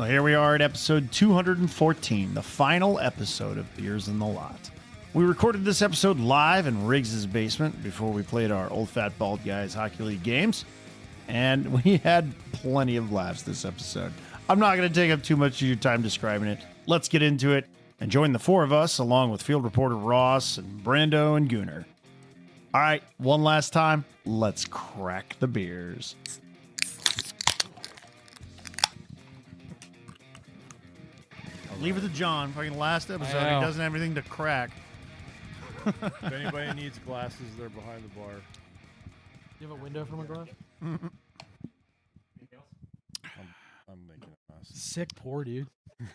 here we are at episode 214, the final episode of Beers in the Lot. We recorded this episode live in Riggs' basement before we played our Old Fat Bald Guys Hockey League games, and we had plenty of laughs this episode. I'm not going to take up too much of your time describing it. Let's get into it and join the four of us, along with field reporter Ross and Brando and Gooner. All right, one last time, let's crack the beers. Leave it to John. Fucking last episode, he doesn't have anything to crack. If anybody needs glasses, they're behind the bar. You have a window from a glass? I'm making a mess. Sick pour, dude.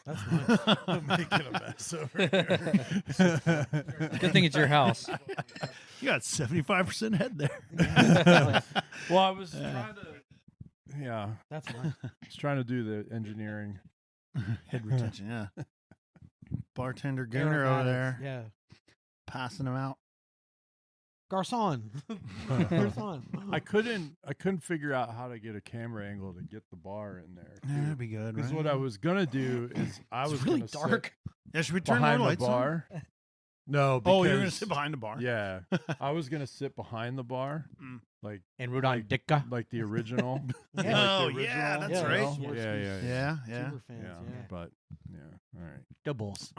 That's nice. I'm making a mess over here. Good thing it's your house. You got 75% head there. Well, I was trying to... Yeah. That's nice. I was trying to do the engineering. Head retention, yeah. Bartender Gooner over there, Yeah. passing them out. Garçon. Garçon. I couldn't figure out how to get a camera angle to get the bar in there. Yeah, that'd be good, Because right? what I was gonna do is I was really gonna dark. Yeah, should we sit turn behind the the lights on? bar. No, because, Oh, you're going to sit behind the bar? Yeah, I was gonna sit behind the bar, like And Rudolph Dicka. like the original. Like the Oh, original, yeah, that's Yeah, right. you know? sports Yeah, fans. yeah, Yeah, yeah. Super fans, yeah. But yeah, all right. The Bulls.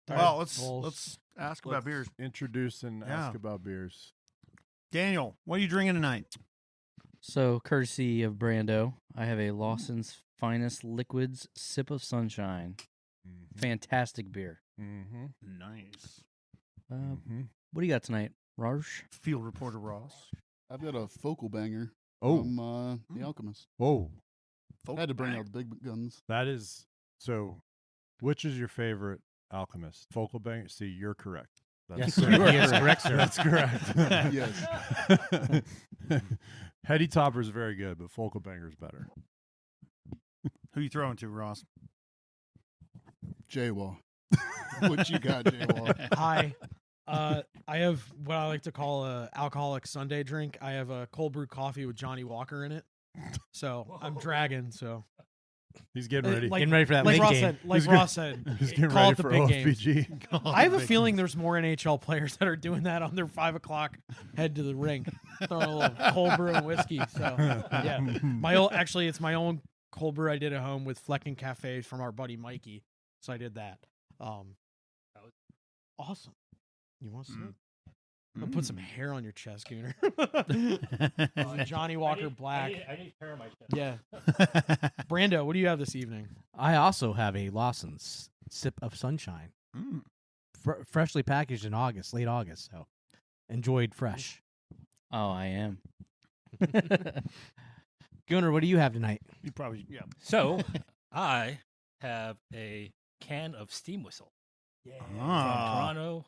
Well, let's Bulls. ask about beers. Introduce and Yeah. ask about beers. Daniel, what are you drinking tonight? So, courtesy of Brando, I have a Lawson's Finest Liquids Sip of Sunshine. Fantastic beer. Mm-hmm. Nice. What do you got tonight, Raj? Field reporter Ross. I've got a focal banger Oh, from The Alchemist. whoa! I had to bring out the big guns. That is so. Which is your favorite Alchemist? Focal Bank. See, you're correct. Yes, correct. sir. He is correct, sir. That's correct. Yes. Heady Topper is very good, but Focal Banger is better. Who you throwing to, Ross? J-Wall. What you got, J-Wall? Hi. I have what I like to call a alcoholic Sunday drink. I have a cold brew coffee with Johnny Walker in it. So I'm dragging. So He's getting ready. Like- Getting ready for that like league Ross game. said, like He's Ross said, He's getting call ready it the for big games. OFBG. I have a feeling there's more NHL players that are doing that on their 5 o'clock head to the ring, throwing a little cold brew and whiskey. So yeah, it's my own cold brew I did at home with Fleckin' Cafe from our buddy Mikey. So I did that. That was awesome. You want to see it? I'll put some hair on your chest, Gooner. Johnny Walker Black. I need hair on my chest. Yeah. Brando, what do you have this evening? I also have a Lawson's Sip of Sunshine. Freshly packaged in August, late August. So enjoyed fresh. Oh, I am. Gooner, what do you have tonight? You probably, yeah. So, I have a can of Steam Whistle from Toronto,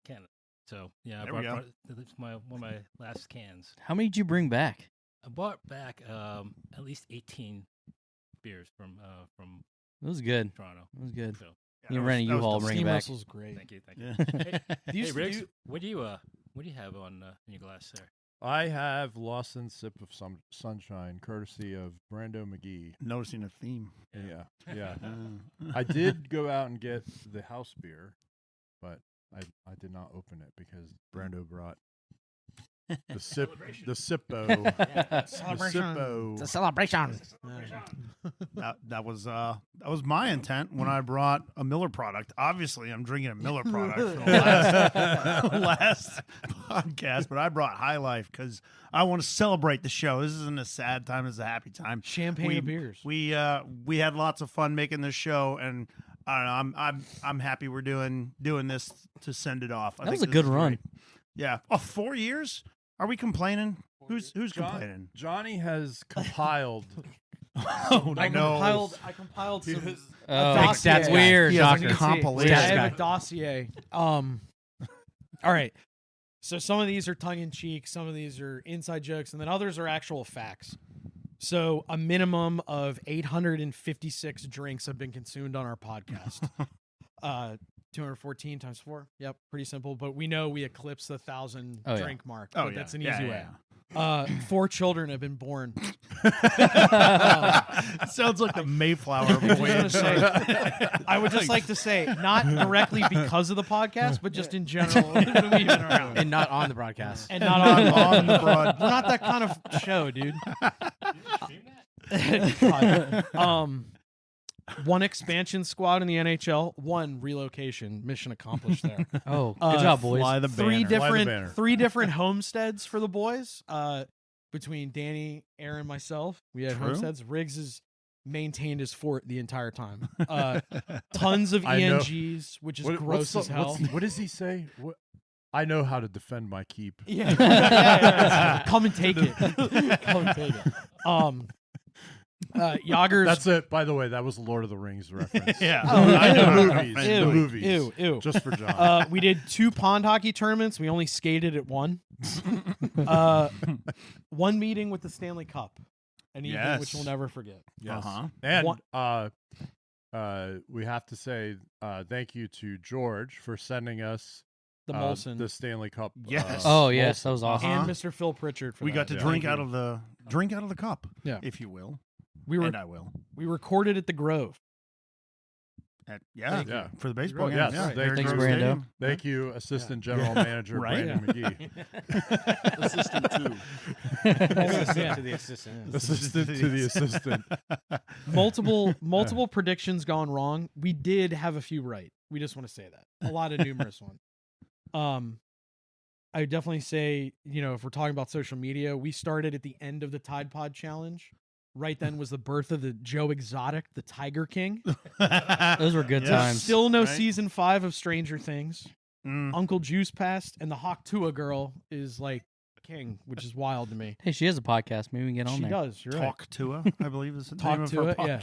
Canada. So, yeah, I There we brought go. it's one of my last cans. How many did you bring back? I brought back at least 18 beers from It was good. Toronto. It was good. So, You rent a U-Haul, bring it Steam back. Whistle's great. thank you. Yeah. Hey, Riggs, what do you have on in your glass there? I have Lawson Sip of Sunshine, courtesy of Brando McGee. Noticing a theme. Yeah. I did go out and get the house beer, but I did not open it because Brando brought the Sippo. Celebration. It's a celebration. That was my intent when I brought a Miller product. Obviously, I'm drinking a Miller product for the last podcast, but I brought High Life because I want to celebrate the show. This isn't a sad time; it's a happy time. Champagne of beers. We had lots of fun making this show, and I don't know. I'm happy we're doing this to send it off. That was a good run. Yeah. Oh, 4 years? Are we complaining? Who's complaining? Johnny has compiled. Oh, I no. compiled some. Oh, dossier. that's weird. He has a Shocker. compilation. I have a dossier. All right. So some of these are tongue in cheek, some of these are inside jokes, and then others are actual facts. So a minimum of 856 drinks have been consumed on our podcast. 214 times 4. Yep, pretty simple. But we know we eclipsed the 1,000 Oh, yeah. drink mark. Oh, but yeah. that's an Yeah, easy yeah, way. yeah. 4 children have been born. Sounds like the Mayflower voyage. I would just like to say, not directly because of the podcast, but just in general, we've been around. And not on the broadcast. And not on the broad. We're not that kind of show, dude. God. 1 expansion squad in the NHL, 1 relocation. Mission accomplished there. Oh, good job, boys. Fly the banner. 3 different homesteads for the boys. Between Danny, Aaron, myself, we had True. homesteads. Riggs has maintained his fort the entire time. Tons of I know. ENGs, which is gross as hell. What does he say? I know how to defend my keep. Yeah. Come and take it. Come and take it. Yager's. That's it. By the way, that was a Lord of the Rings reference. Yeah. I know Ew. movies. Ew. The movies. Ew. Just for John. We did 2 pond hockey tournaments. We only skated at 1. 1 meeting with the Stanley Cup, an evening which we'll never forget. Yes. Uh-huh. And we have to say thank you to George for sending us The Molson the Stanley Cup. Yes. Oh, yes, that was awesome. and Mr. Phil Pritchard. For We that. got to drink out of the cup, Yeah. if you will. We were And I will. we recorded at the Grove. Yeah, Yeah. for the baseball Yes, game. Yeah. thank There you. goes Thanks, Brando. Stadium. Thank you, Assistant General Manager Right. Brandon McGee. Assistant too. Yeah. To the assistant. Assistant to the assistant. Multiple predictions gone wrong. We did have a few right. We just want to say that. A lot of numerous ones. I would definitely say, if we're talking about social media, we started at the end of the Tide Pod Challenge. Right then was the birth of the Joe Exotic, the Tiger King. Those were good Yes. times. Still no Right. season 5 of Stranger Things. Mm. Uncle Juice passed, and the Hawk Tua girl is like king, which is wild to me. Hey, she has a podcast. Maybe we can get on She there. does. You're right. Talk to her, I believe is the Talk name of to her it, yeah.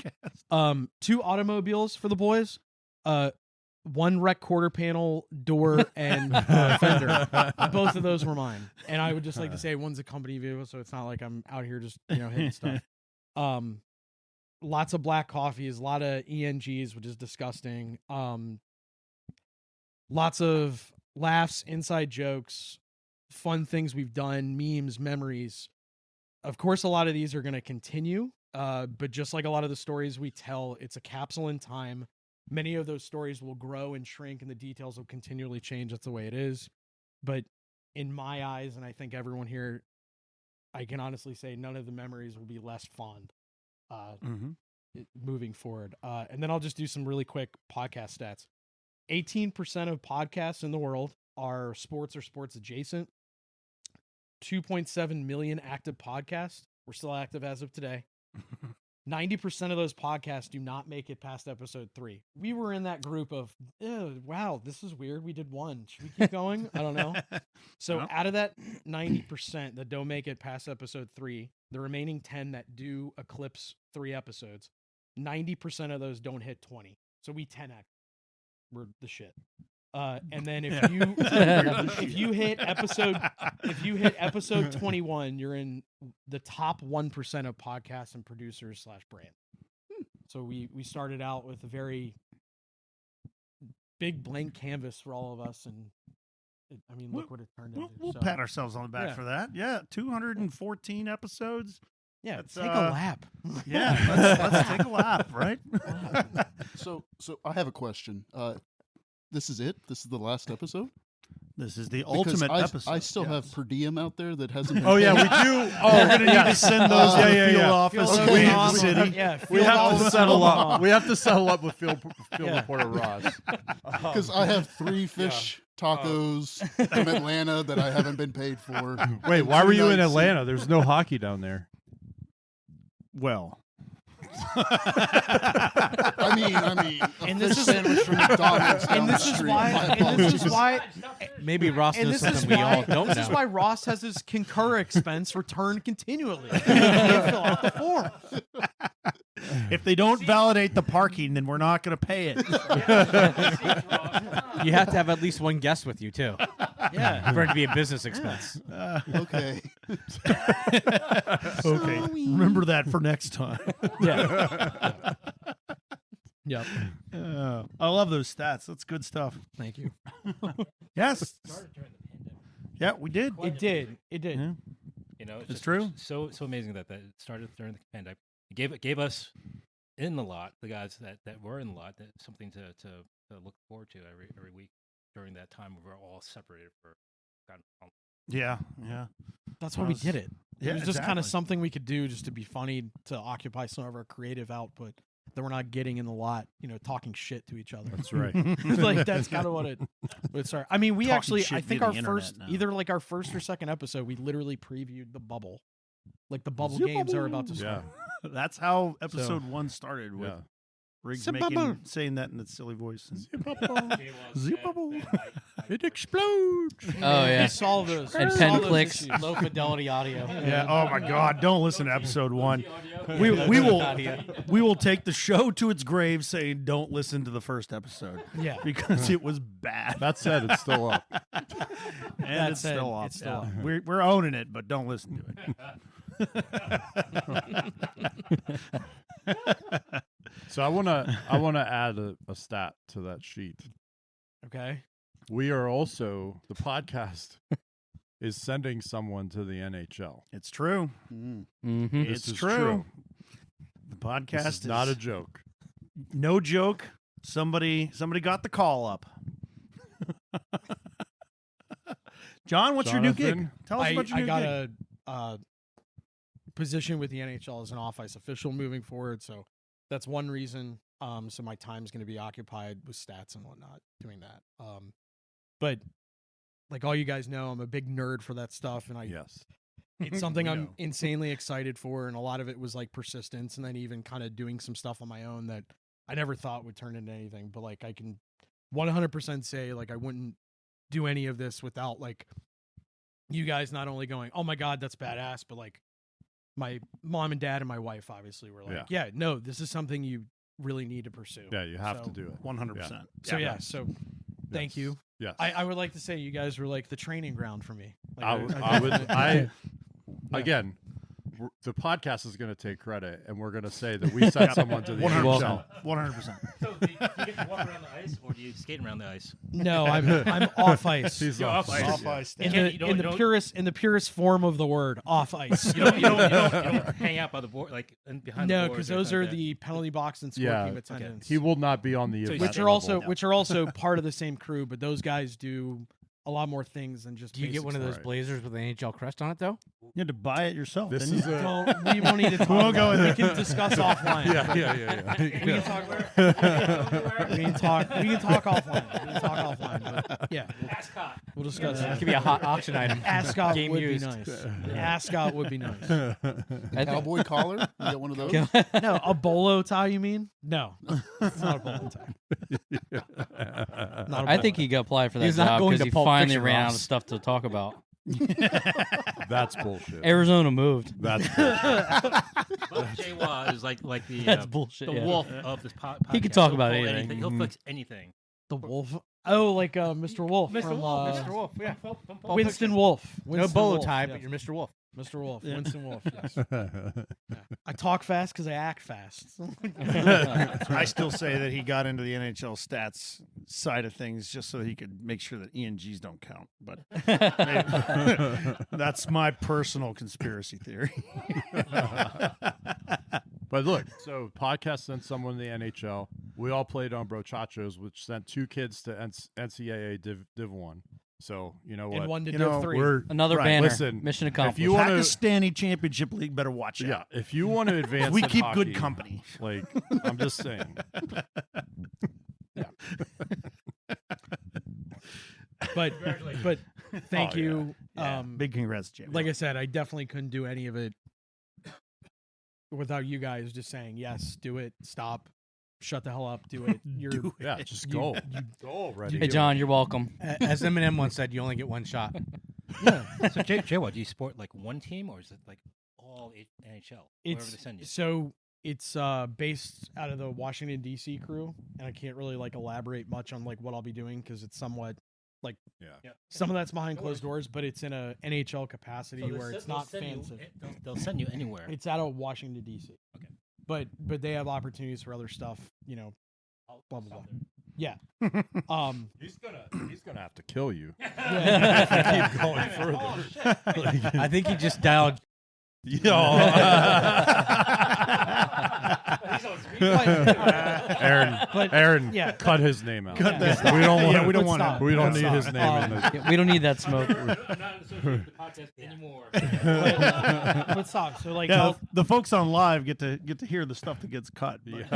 podcast. 2 automobiles for the boys. 1 rec quarter panel, door, and fender. Both of those were mine. And I would just like to say one's a company vehicle, so it's not like I'm out here just hitting stuff. Lots of black coffees, a lot of ENGs, which is disgusting. Lots of laughs, inside jokes, fun things we've done, memes, memories. Of course, a lot of these are going to continue, but just like a lot of the stories we tell, it's a capsule in time. Many of those stories will grow and shrink, and the details will continually change. That's the way it is. But in my eyes, and I think everyone here, I can honestly say none of the memories will be less fond moving forward. And then I'll just do some really quick podcast stats. 18% of podcasts in the world are sports or sports adjacent. 2.7 million active podcasts. We're still active as of today. 90% of those podcasts do not make it past episode 3. We were in that group of, wow, this is weird. We did 1. Should we keep going? I don't know. So out of that 90% that don't make it past episode 3, the remaining 10 that do eclipse 3 episodes, 90% of those don't hit 20. So we 10x. We're the shit. And then if you hit episode 21, you're in the top 1% of podcasts and producers / brand. So we started out with a very big blank canvas for all of us, and look what it turned into. We'll So, pat ourselves on the back yeah. for that. Yeah, 214 episodes. yeah, That's, take a lap. Yeah, let's take a lap, right? So I have a question. This is it? This is the last episode? This is the Because ultimate I, episode. I still have per diem out there that hasn't been Oh yeah, paid. we do. Oh, We're gonna need to send those to the field office Field in Queen office. City. Yeah, We field have to office settle Omaha. up. We have to settle up with field Yeah. reporter Ross. Because I have 3 fish tacos from Atlanta that I haven't been paid for. Wait, And why 2 were you in nights Atlanta? There's no hockey down there. Well, I mean, And a this fish is- sandwich from McDonald's down And the this is street. why. My And this is apologies. why. Maybe Ross And knows this is something we why. all don't This know. is why Ross has his concur expense returned continually. He can't fill out the form. if they don't validate the parking, then we're not going to pay it. You have to have at least one guest with you too, Yeah. for it to be a business expense. Okay. Okay, remember that for next time. Yeah. Yep. I love those stats. That's good stuff. Thank you. Yes. Yeah, we did. It did. It did. Yeah. It's It's just true. So amazing that it started during the pandemic. It gave us in the lot, the guys that were in the lot, something to look forward to every week during that time where we're all separated for God. Yeah. That's why we did it. Yeah, It was just kind of exactly. something we could do just to be funny, to occupy some of our creative output that we're not getting in the lot, talking shit to each other. That's right. Like that's kind of what it started. I mean, we Talking actually, shit I think via our the internet first, now. either like our first or second episode, we literally previewed the bubble, like the bubble games are about to Yeah. start. That's how episode 1 started with Yeah. Riggs Zip-bubble. saying that in that silly voice. It explodes. Oh yeah. We solve those. And we pen solve those clicks. issues. Low fidelity audio. Yeah. Oh my God! Don't listen to episode 1. We will take the show to its grave, saying don't listen to the first episode Yeah. because it was bad. That said, it's still up. And That it's said, still up. it's still up. We're owning it, but don't listen to it. So I wanna add a stat to that sheet. Okay. We are also, the podcast is sending someone to the NHL. It's true. Mm. Mm-hmm. This It's is true. The podcast This is not a joke. no joke. Somebody got the call up. John, what's your new gig? Jonathan? Tell us about your I new got gig. a position with the NHL as an off-ice official moving forward, so that's one reason. So my time's going to be occupied with stats and whatnot doing that. But like all you guys know, I'm a big nerd for that stuff, and Yes. it's something We I'm know. insanely excited for, and a lot of it was like persistence, and then even kind of doing some stuff on my own that I never thought would turn into anything. But like I can 100% say like I wouldn't do any of this without like you guys not only going, "Oh my God, that's badass," but like my mom and dad and my wife obviously were like, "Yeah, no, this is something you really need to pursue." Yeah, you have So- to do it. 100%. So so thank you. Yes. I would like to say you guys were like the training ground for me. Like, Again, the podcast is going to take credit, and we're going to say that we sent someone to the 100%. NHL. 100%. So do you get to walk around the ice, or do you skate around the ice? No, I'm off ice. He's You're off off ice. ice. Off ice. In You the, don't- in you the don't- purest form of the word, off ice. You don't hang out by the board, like behind the No, boards because or those anything are like that. the penalty box and score team attendants, He will not be on the So event he's which are also level. part of the same crew, but those guys do a lot more things than just. Do you get basic one of those Right. blazers with an NHL crest on it, though? You had to buy it yourself. This didn't is you? a Don't, we won't need to talk. won't go about it. in We can discuss offline. yeah. We can talk. We can talk. We can talk offline. We can talk offline. But yeah, we'll discuss It it. could be a hot auction item. Ascot Game would used. be nice. Ascot would be nice. I think- Cowboy collar? You get one of those? No, a bolo tie. You mean? No, it's not a bolo tie. Not a I bolo think tie. he got applied for that He's not job going because to he Pulp finally Fiction, ran out Ross. of stuff to talk about. That's bullshit. Arizona moved. That's bullshit. But Jay Watt is like the That's bullshit. the yeah. wolf of this podcast. He can talk He'll about pull anything. He'll fix anything. The Wolf. Oh, like Mr. Wolf from Wolf, yeah. Winston Wolf. No Winston bolo Wolf, tie, yes. but you're Mr. Wolf. Mr. Wolf. Winston Wolf. Yes. I talk fast because I act fast. I still say that he got into the NHL stats side of things just so he could make sure that ENGs don't count. But that's my personal conspiracy theory. But look, so podcast sent someone to the NHL. We all played on Brochachos, which sent 2 kids to NCAA Div 1. So, you know what? And one to You Div know, 3. We're Another Right, banner. listen, Mission if accomplished. you want to, Pakistani Championship League better watch yeah, out. if you want to advance, We in keep hockey, good company. Like, I'm just saying. But thank Oh, you. Yeah. Big congrats, Jay. Like I said, I definitely couldn't do any of it without you guys just saying yes, do it, stop, shut the hell up, do it. You're Do Yeah, just You- go. you- Go already. Hey, John, you're welcome. As Eminem once said, you only get one shot. So Jay Watt, do you support like one team, or is it like all NHL? Wherever they send you. so it's based out of the Washington D.C. crew, and I can't really like elaborate much on like what I'll be doing because it's somewhat like Yeah. some of that's behind closed doors, but it's in a NHL capacity where it's not fancy. They'll send you anywhere. It's out of Washington D.C. Okay. but they have opportunities for other stuff, you know. Blah blah blah. Yeah. He's gonna have to kill you. Yeah. Keep going further. I think he just dialed. Aaron, yeah. cut his name out. Cut that. We don't want. Yeah, we don't Let's want stop. it. We don't Let's need stop. his name in this. We don't need that smoke. I'm not associated with the podcast anymore. But stop. So like, Yeah, the folks on live get to hear the stuff that gets cut. But-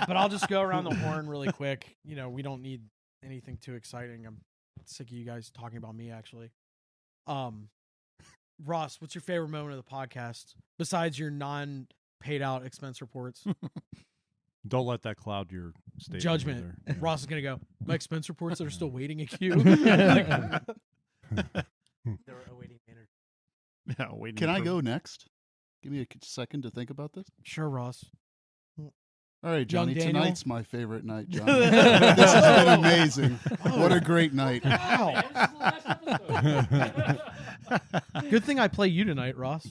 but I'll just go around the horn really quick. You know, we don't need anything too exciting. I'm sick of you guys talking about me, actually. Ross, what's your favorite moment of the podcast besides your non-paid out expense reports? Don't let that cloud your statement. Judgment. either. Ross is gonna go. My expense reports that are still waiting at queue. They're awaiting interview. Yeah, waiting Can I for- go next? Give me a second to think about this. Sure, Ross. All right, Johnny. Daniel? Tonight's my favorite night, Johnny. This has been amazing. What a great night. Wow. Good thing I play you tonight, Ross.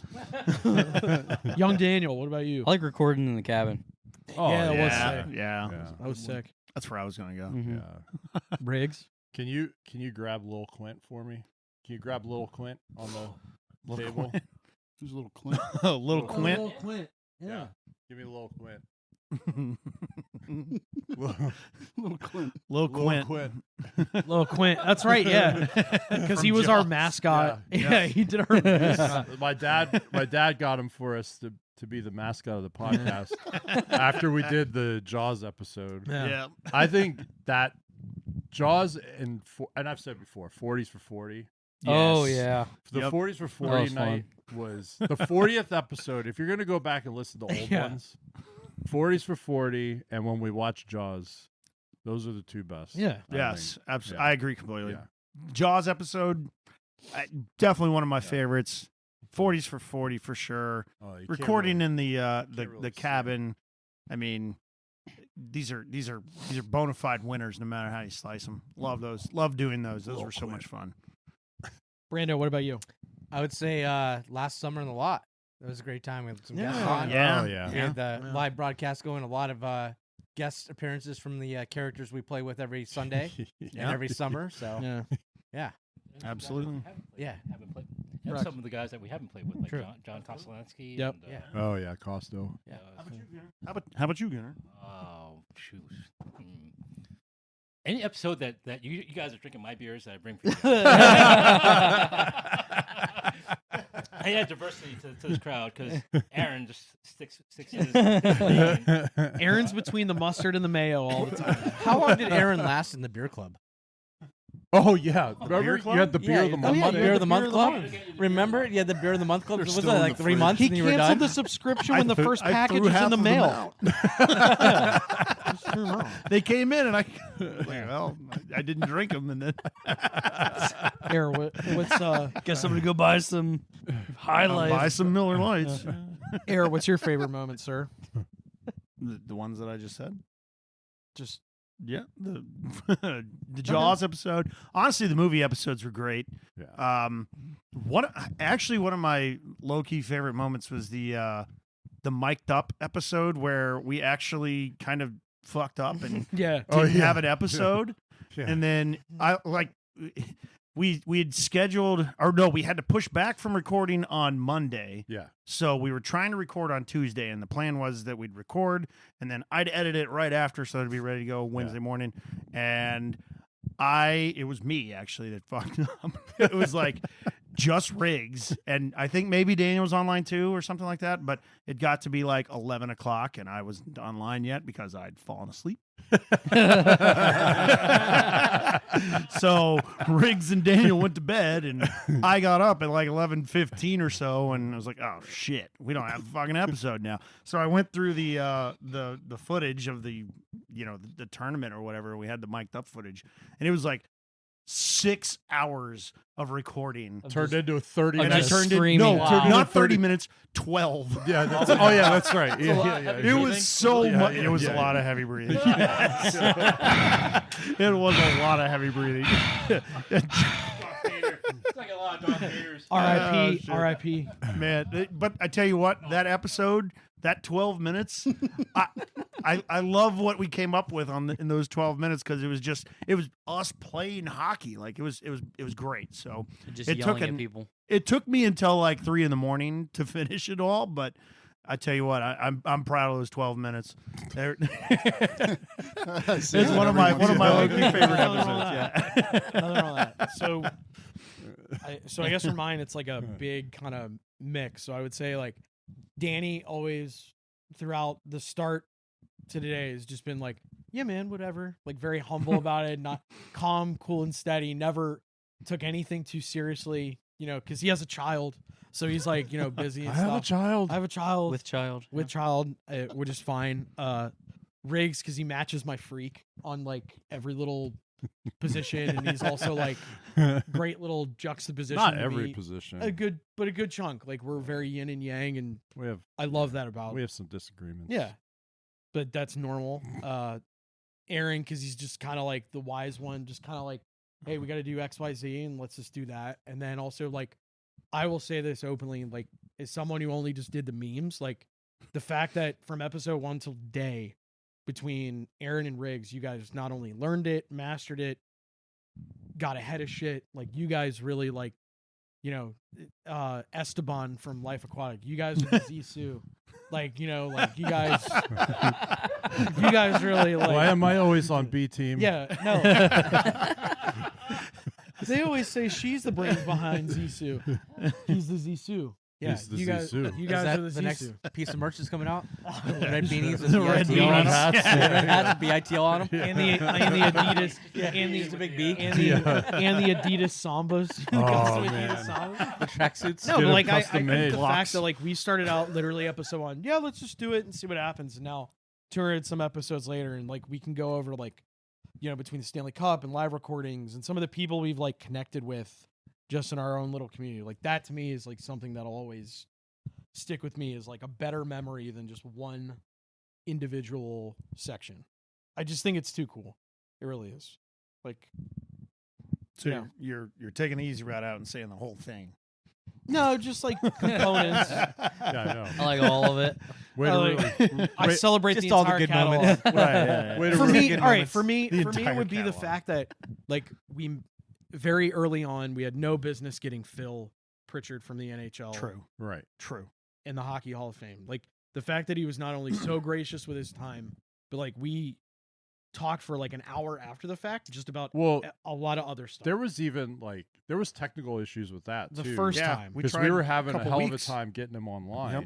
Young Daniel, what about you? I like recording in the cabin. Oh, Yeah, it was Yeah, sick. yeah, Yeah. That was sick. that's where I was gonna go. Mhm. Yeah. Riggs. Can you grab Lil Quint for me? Can you grab Lil Quint on the Lil table? Quint. Who's a little Clint? Little Quint. Quint. Yeah. Give me Lil Quint. Little Clint. Little Lil Quint. Quint. Little Quint. That's right, yeah. Because he was our mascot. Yeah, he did our mascot. My dad got him for us to be the mascot of the podcast after we did the Jaws episode. Yeah. Yeah. I think that Jaws and I've said before, 40s for 40. Oh Yes. yeah. The Yep. 40s for That 40 was fun. night was the 40th episode. If you're going to go back and listen to old Yeah. ones, 40s for 40 and when we watch Jaws, those are the two best. Yeah. I Yes, think. absolutely. Yeah. I agree completely. Yeah. Jaws episode, definitely one of my favorites. 40s for 40 for sure. Oh, you can't Recording really- in the really the say. cabin. I mean, these are bona fide winners no matter how you slice them. Love those. Love doing those. Those Little were so Quint. much fun. Brando, what about you? I would say last summer in the lot. It was a great time. We had some guests Yeah. on. Yeah. Oh, yeah. We had the Yeah. live broadcast going. A lot of guest appearances from the characters we play with every Sunday and every summer. So Yeah. Absolutely. Yeah. Haven't played. And Correct. some of the guys that we haven't played with, like True. John Toslansky. Yep. And, Yeah. Oh, yeah. Costo. Yeah. How about you, Gunnar? Oh, shoot. Any episode that you guys are drinking my beers that I bring for you. I add diversity to this crowd because Aaron just sticks his. Aaron's between the mustard and the mayo all the time. How long did Aaron last in the beer club? Oh, yeah. Remember beer you club? had the beer of the oh, month. yeah, thing? beer of the month Beer of the club. month. Remember? You had the beer of the month club. They're Was still it in like the 3 fridge. months He and you were canceled done? the subscription when the first I package threw was half in the of them mail. out. They came in and I didn't drink them and then Here, what's Guess I'm gonna go buy some High Life. buy some Miller Lights. Aaron, what's your favorite moment, sir? The ones that I just said. Just Yeah, the Jaws episode. Honestly, the movie episodes were great. Yeah. One of my low key favorite moments was the mic'd up episode where we actually kind of fucked up and yeah. didn't yeah. have an episode, Yeah. and then we had scheduled, or no, we had to push back from recording on Monday. Yeah. So we were trying to record on Tuesday, and the plan was that we'd record, and then I'd edit it right after, so it'd be ready to go Wednesday morning. And it was me actually that fucked up. It was like just Riggs, and I think maybe Daniel was online too, or something like that. But it got to be like 11 o'clock, and I wasn't online yet because I'd fallen asleep. So Riggs and Daniel went to bed, and I got up at like 11:15 or so, and I was like, "Oh shit, we don't have a fucking episode now." So I went through the footage of the tournament or whatever. We had the mic'd up footage, and it was like 6 hours of recording. Turned into a 30 And I minutes. turned it screaming. no, Wow. not Into 30 minutes, 12. Yeah. That's, oh, yeah. That's right. Yeah. It was so Yeah, much. yeah, It was yeah, a lot yeah. of heavy breathing. It was a lot of heavy breathing. It's like a lot of Darth Vader's. R.I.P. shit. R.I.P. Man, but I tell you what, that episode that 12 minutes, I love what we came up with in those 12 minutes because it was us playing hockey. Like it was great. So Just it yelling took at people. It took me until like 3 a.m. to finish it all, but I tell you what, I'm proud of those 12 minutes. It's one of my low-key favorite episodes. Yeah. Nothing wrong with that. So I guess for mine, it's like a big kind of mix. So I would say like Danny always throughout the start to today has just been like, yeah, man, whatever. Like very humble about it, not calm, cool, and steady. Never took anything too seriously, because he has a child. So he's like, busy and I stuff. have a child. I have a child. With child. With child, which is fine. Riggs, because he matches my freak on like every little position, and he's also like great little juxtaposition. Not to every me. position. A good chunk. Like we're very yin and yang, and I love that about. We have some disagreements. Yeah, but that's normal. Aaron, because he's just kind of like the wise one, just kind of like, hey, we got to do X, Y, Z, and let's just do that. And then also like, I will say this openly, like as someone who only just did the memes, like the fact that from episode 1 till today, between Aaron and Riggs, you guys not only learned it, mastered it, got ahead of shit. Like you guys really like, Esteban from Life Aquatic. You guys are the Zissou. Like, like you guys really like. Why am I always on B team? Yeah, no. They always say she's the brains behind Zissou. He's the Zissou. Yeah, He's the you guys, Zissou. you Is guys that are the the Zissou. next piece of merch that's coming out? Red beanies with The red BITL on them. beanies. Red hats with BITL on them. And the Adidas, And the big B. and the Adidas Sambas. Oh, Custom man. Adidas Sambas. The tracksuits. No, Get but a like I custom think made. the Glocks. fact that like we started out literally episode 1, yeah, let's just do it and see what happens. And now 200 some episodes later, and like we can go over like, between the Stanley Cup and live recordings and some of the people we've like connected with just in our own little community. Like that to me is like something that'll always stick with me as like a better memory than just one individual section. I just think it's too cool. It really is. Like, So you're taking the easy route out and saying the whole thing. no, just like components. Yeah, I know. I like all of it. Way to I celebrate Just the all the entire good catalog. moments. Right, yeah. Way to For ruin me, good all right. moments. For me, The it entire would be the catalog. fact that like we very early on we had no business getting Phil Pritchard from the NHL Right. True. in the Hockey Hall of Fame. Like the fact that he was not only so gracious with his time, but like we talked for like an hour after the fact just about Well, a lot of other stuff. there was even there was technical issues with that the too. first Yeah, time. because we were having a hell of a time getting him online. Yep.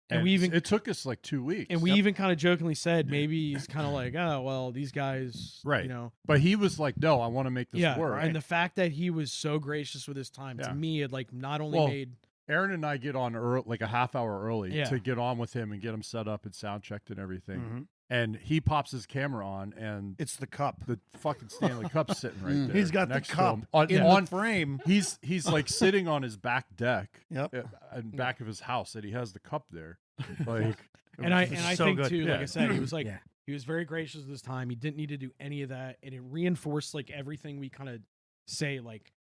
And we even- it took us like 2 weeks. And we even kind of jokingly said maybe he's kind of like, oh well, these guys, Right. You know, But he was like, "No, I want to make this yeah. work." And the fact that he was so gracious with his time Yeah. to me, it like not only Well, made Aaron and I get on like a half hour early Yeah. to get on with him and get him set up and sound checked and everything. Mhm. And he pops his camera on, and It's the cup. the fucking Stanley Cup's sitting right there. He's got the next to cup him. on in the frame. He's like sitting on his back deck, Yep. in back of his house, and he has the cup there. Like, and I so think good. too, like Yeah. I said, he was like Yeah. he was very gracious with his time. He didn't need to do any of that, and it reinforced like everything we kind of say. Like,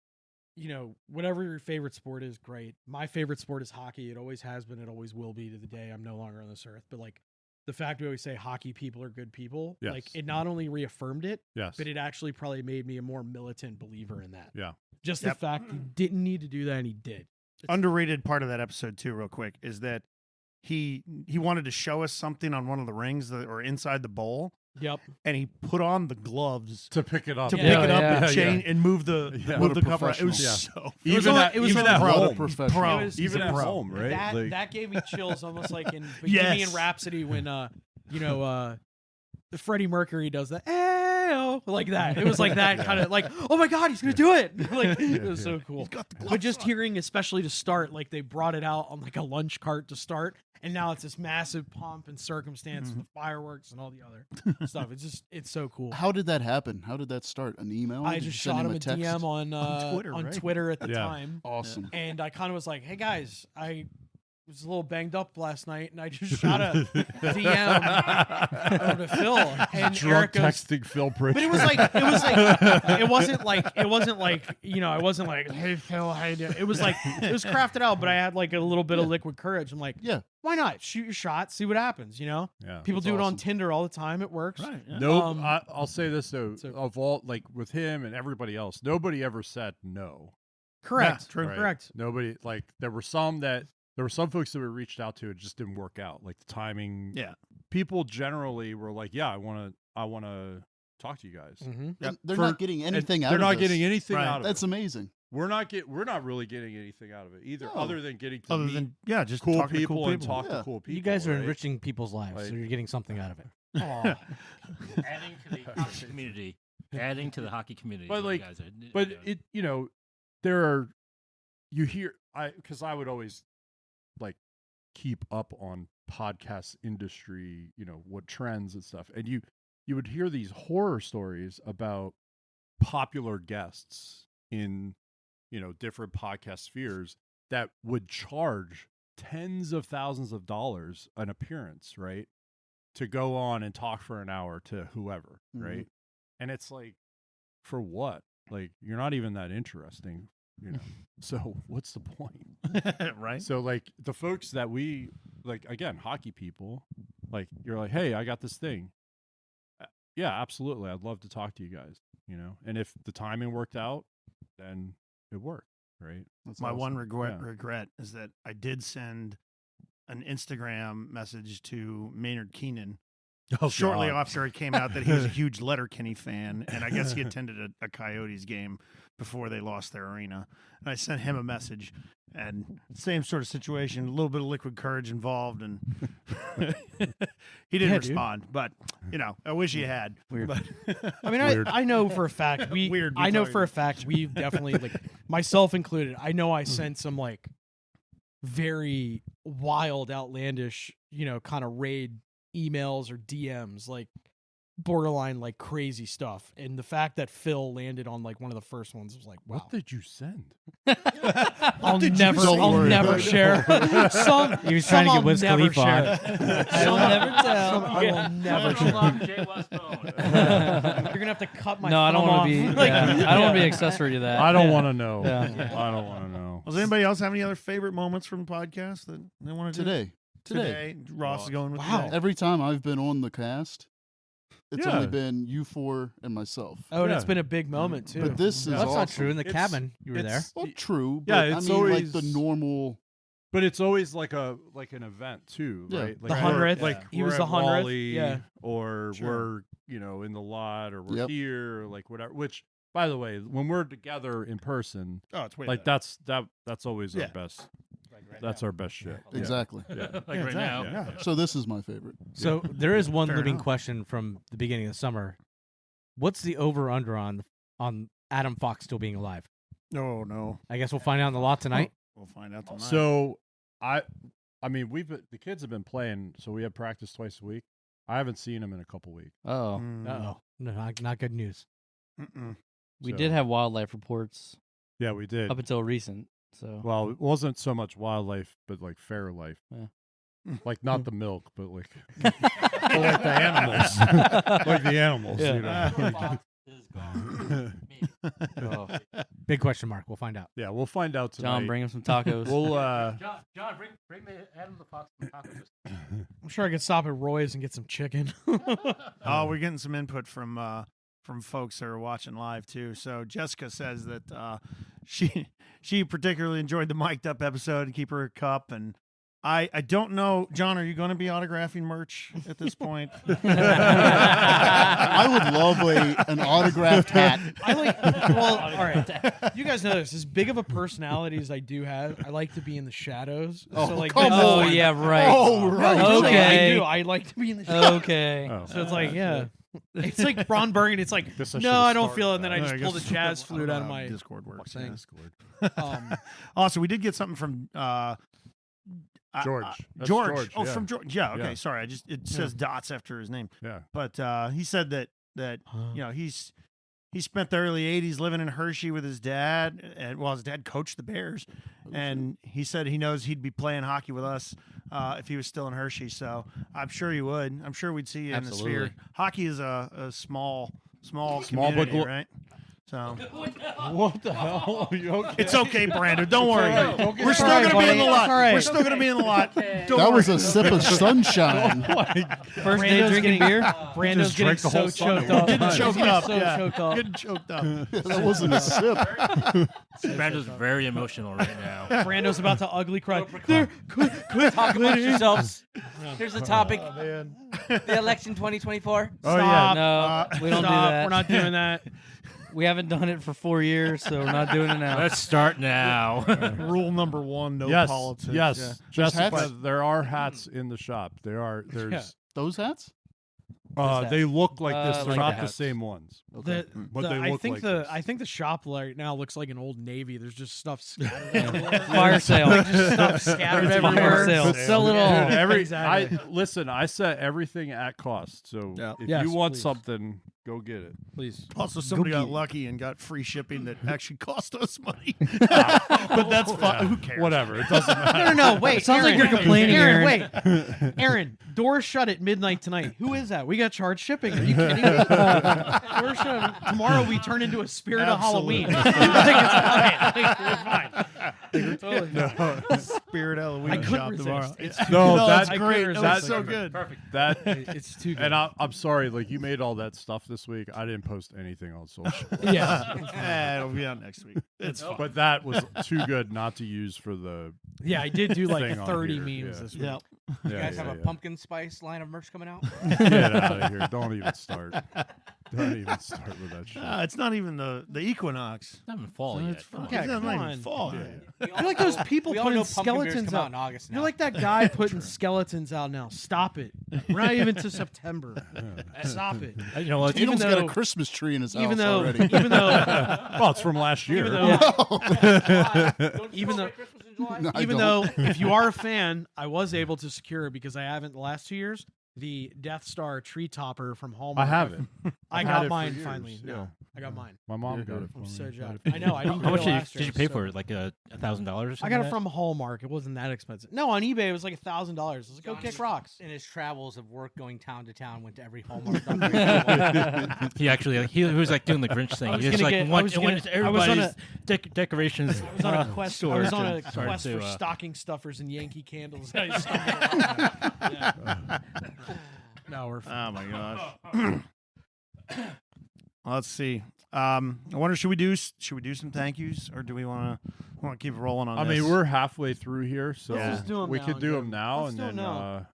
you know, whatever your favorite sport is, great. My favorite sport is hockey. It always has been. It always will be to the day I'm no longer on this earth. But like the fact we always say hockey people are good people, Yes. like it not only reaffirmed it, yes, but it actually probably made me a more militant believer in that. yeah. Just Yep. the fact he didn't need to do that, and he did. Underrated part of that episode too, real quick, is that he wanted to show us something on one of the rings or inside the bowl, Yep. and he put on the gloves To pick it up, to Yeah. pick it up yeah, and yeah. change and move the Yeah. move What a the cup around. It was professional. so Even only- at, it was even only at pro. home, Professional. Pro. It was- even at pro. home, right? That Like- that gave me chills, almost like in Yes. Bohemian Rhapsody when Freddie Mercury does that, "Ayo," like that. It was like that kind of like, oh my god, he's gonna do it! Like it was so cool. But just hearing, especially to start, like they brought it out on like a lunch cart to start, and now it's this massive pomp and circumstance with the fireworks and all the other stuff. It's so cool. How did that happen? How did that start? An email? I Did just you send shot him a text? DM on Twitter, right? Twitter at the Yeah. time. Awesome. And I kind of was like, "Hey guys, I was a little banged up last night, and I just shot a DM over to Phil, and Drunk Eric goes, texting Phil Pritchard. but it wasn't like I wasn't like, hey Phil, how you doing? It was like it was crafted out, but I had like a little bit of liquid courage. I'm like, Yeah. why not shoot your shot, see what happens? Yeah, People that's do it on awesome. Tinder all the time. It works. Right. Yeah. Nope. I'll say this though, so- of all like with him and everybody else, nobody ever said no. Correct. Yeah, true. Right? Correct. Nobody like there were some folks that we reached out to, it just didn't work out. Like the timing. Yeah. People generally were like, yeah, I want to talk to you guys. Mm-hmm. And they're For- not getting anything out They're of not this. getting anything Right. out of That's it. amazing. We're not really getting anything out of it either, No. other than getting to Other meet than just cool talking to people, cool and people. talk Yeah. to cool people. You guys are right? enriching people's lives, so Like- you're getting something out of it. Adding to the hockey community. Adding to the hockey community. But, is what like, you guys are, But doing. there are because I would always like keep up on podcast industry, what trends and stuff, and you would hear these horror stories about popular guests in different podcast spheres that would charge tens of thousands of dollars an appearance, right, to go on and talk for an hour to whoever, Mhm. right? And it's like, for what? Like, you're not even that interesting, so what's the point? Right. So like the folks that we like, again, hockey people, like, you're like, hey, I got this thing. Yeah, absolutely, I'd love to talk to you guys, and if the timing worked out, then it worked, right? That's My awesome. one regret Yeah. is that I did send an Instagram message to Maynard Keenan shortly after it came out that he was a huge Letterkenny fan, and I guess he attended a Coyotes game before they lost their arena. And I sent him a message, and same sort of situation, a little bit of liquid courage involved, and he didn't Yeah, dude. respond. But I wish he had. Weird. But I mean, Weird. I know for a fact Weird I know retarded. for a fact we've definitely like myself included. I know I sent some like very wild, outlandish, kind of raid emails or DMs, like borderline like crazy stuff. And the fact that Phil landed on like one of the first ones was like, wow. What did you send? I'll did you never, send? I'll Don't worry never about it. share. Some He was trying to some get Wiz I'll never Khalifa on. share. I'll never tell. Some I will never share. Unlock Jay West's phone. You're gonna have to cut my. No, I don't thumb want to be. off. Like, I don't want to be accessory to that. I don't want to know. Yeah. I don't want to know. does anybody else have any other favorite moments from the podcast that they want to do? Today. Ross is going with Wow. today. Every time I've been on the cast, it's Yeah. only been you four and myself. Oh, and Yeah. it's been a big moment too. But this is That's awesome. not true. In the It's- cabin, you were there. it's- Well, true. Yeah, But it's I mean, like always- the normal. But it's always like an event too, Yeah. right? The Like 100th. Like He we're was at the 100th, Wally, yeah. or Sure. we're in the lot, or we're Yep. here, or like whatever. Which, by the way, when we're together in person, Oh, it's way like better. that's always Yeah. our best. That's our best shit. Yeah. Exactly. Yeah. Like Yeah, right exactly, now. yeah. So this is my favorite. So there is one Fair living enough. question from the beginning of the summer. What's the over under on Adam Fox still being alive? No, no. I guess we'll find out in the lot tonight. We'll find out tonight. So I mean, the kids have been playing, so we have practice twice a week. I haven't seen them in a couple weeks. Oh, Mm, Oh, no, not good news. mm-mm. we So- did have wildlife reports Yeah, we did. up until recent. So Well, it wasn't so much wildlife, but like fair life. Yeah. Like not the milk, but like, but like the animals. Like the animals, Yeah. you know. Fox is gone. Me. oh. Big question mark. We'll find out. Yeah, we'll find out tonight. John, bring him some tacos. We'll John, bring the Adam the Fox some tacos. I'm sure I could stop at Roy's and get some chicken. Oh, we're getting some input from folks that are watching live too. So Jessica says that she particularly enjoyed the mic'd up episode and keep her a cup. And I don't know, John, are you going to be autographing merch at this point? I would love an autographed hat. I like. Well, all right. You guys know this. As big of a personality as I do have, I like to be in the shadows. Oh, so like, come this is oh like- yeah, right. Oh, right. No, really, Okay. I do. I like to be in the shadows. Okay. Oh. So it's like, yeah. It's like Ron Burgundy. It's like, Guess I no, should've I don't started feel it. And then that. I No, just pull the guess- jazz I flute don't out know of how my Discord works. thing. yeah. Discord. Also, we did get something from George. That's George. George, Oh, yeah. from George. Yeah. Okay. Yeah. Sorry. It says dots after his name. Yeah. But he said that he he spent the early 80s living in Hershey with his dad. And, well, his dad coached the Bears. And he said he knows he'd be playing hockey with us if he was still in Hershey. So I'm sure he would. I'm sure we'd see you in the Absolutely. Sphere. Hockey is a small but community, glo- right? So What the hell? Are you okay? it's okay, Brando. Don't worry. right. Don't get We're still started, going to be in the buddy. lot. It's all right. We're still going to be in the lot. Don't That was worry. a sip of sunshine. First day drinking beer. Brando's Just getting drank the so whole sun choked at up. one time. choked He's up. so Yeah. choked up. Getting choked up. That wasn't a sip. Brando's very emotional right now. Brando's about to ugly cry. Talk amongst yourselves. Here's the topic: Man. the election 2024. Oh, Stop. yeah. No, we don't do Stop. that. We're not doing that. We haven't done it for 4 years, so we're not doing it now. Let's start now. Rule number 1, no yes, politics. yes. Yeah. Jessica, hats? there are hats in the shop. There's Those hats? they look like this. They're like not the the hats. same ones. The, But the- they I look think like the this. I think the shop right now looks like an old Navy. There's just stuff scattered everywhere. Fire sale. Just stuff scattered Fire everywhere. sale. Sell it all. Dude, Exactly. listen. I set everything at cost. So Yeah. if Yes, you want please. something, go get it. Please. Also, somebody got lucky and got free shipping that actually cost us money. But that's fine. Who cares? Whatever. It doesn't matter. No. Wait. It sounds like Aaron, you're complaining, Aaron, Aaron. wait. Aaron, doors shut at midnight tonight. Who is that? We got charged shipping. Are you kidding me? Doors shut. Tomorrow we turn into a spirit of Halloween. Like, it's fine. Like, we're fine. Like, we're totally fine. Spirit Halloween I couldn't shop resist. tomorrow. It's No, that's that- great. I couldn't That's resist. so good. That It's too good. and I'm sorry. Like you made all that stuff this week. I didn't post anything on social. yeah. It'll be out next week. It's fine. But that was too good not to use for the. Yeah, I did do like Thing on 30 here, memes yeah. this week. Yeah. You Yeah, guys yeah, have a yeah. pumpkin spice line of merch coming out? Get out of here! Don't even start. Don't even start with that shit. It's not even the equinox. It's not even fall So yet. it's Come on. fine. Yeah, It's not come even on. fall. Yeah. You're like those people We all putting know pumpkin beers skeletons come out out. in August now. You're like that guy putting skeletons out now. Stop it. We're not even to September. Stop it. You know what? Even Tatum's got though- a Christmas tree in his Even house though, already. even though, Well, it's from last year. even though, even though, No, I even don't. though, if you are a fan, I was able to secure because I haven't the last 2 years. The Death Star tree topper from Hallmark. I have it. I I've had got it for mine years, finally. yeah. No, I got mine. My mom got it for I'm me. so jacked. I know. I didn't How get much it did last you year, pay so- for it? Like $1,000 or something? I got like it from Hallmark. It wasn't that expensive. No, on eBay it was like $1,000. I was like, go kick rocks. In his travels of work going town to town, went to every Hallmark. that? He actually he was like doing the Grinch thing. I was He just gonna like get- I went, was went gonna- to I was on everybody's decorations. I was on a quest. I was on a started quest to, for stocking stuffers and Yankee candles. I stumbled upon it. Yeah. No, we're fine. Oh my gosh. Let's see. I wonder should we do some thank yous or do we want to keep rolling on I this? mean, we're halfway through here, so Let's just do 'em we now could and do get them 'em. now, Let's and do 'em then now.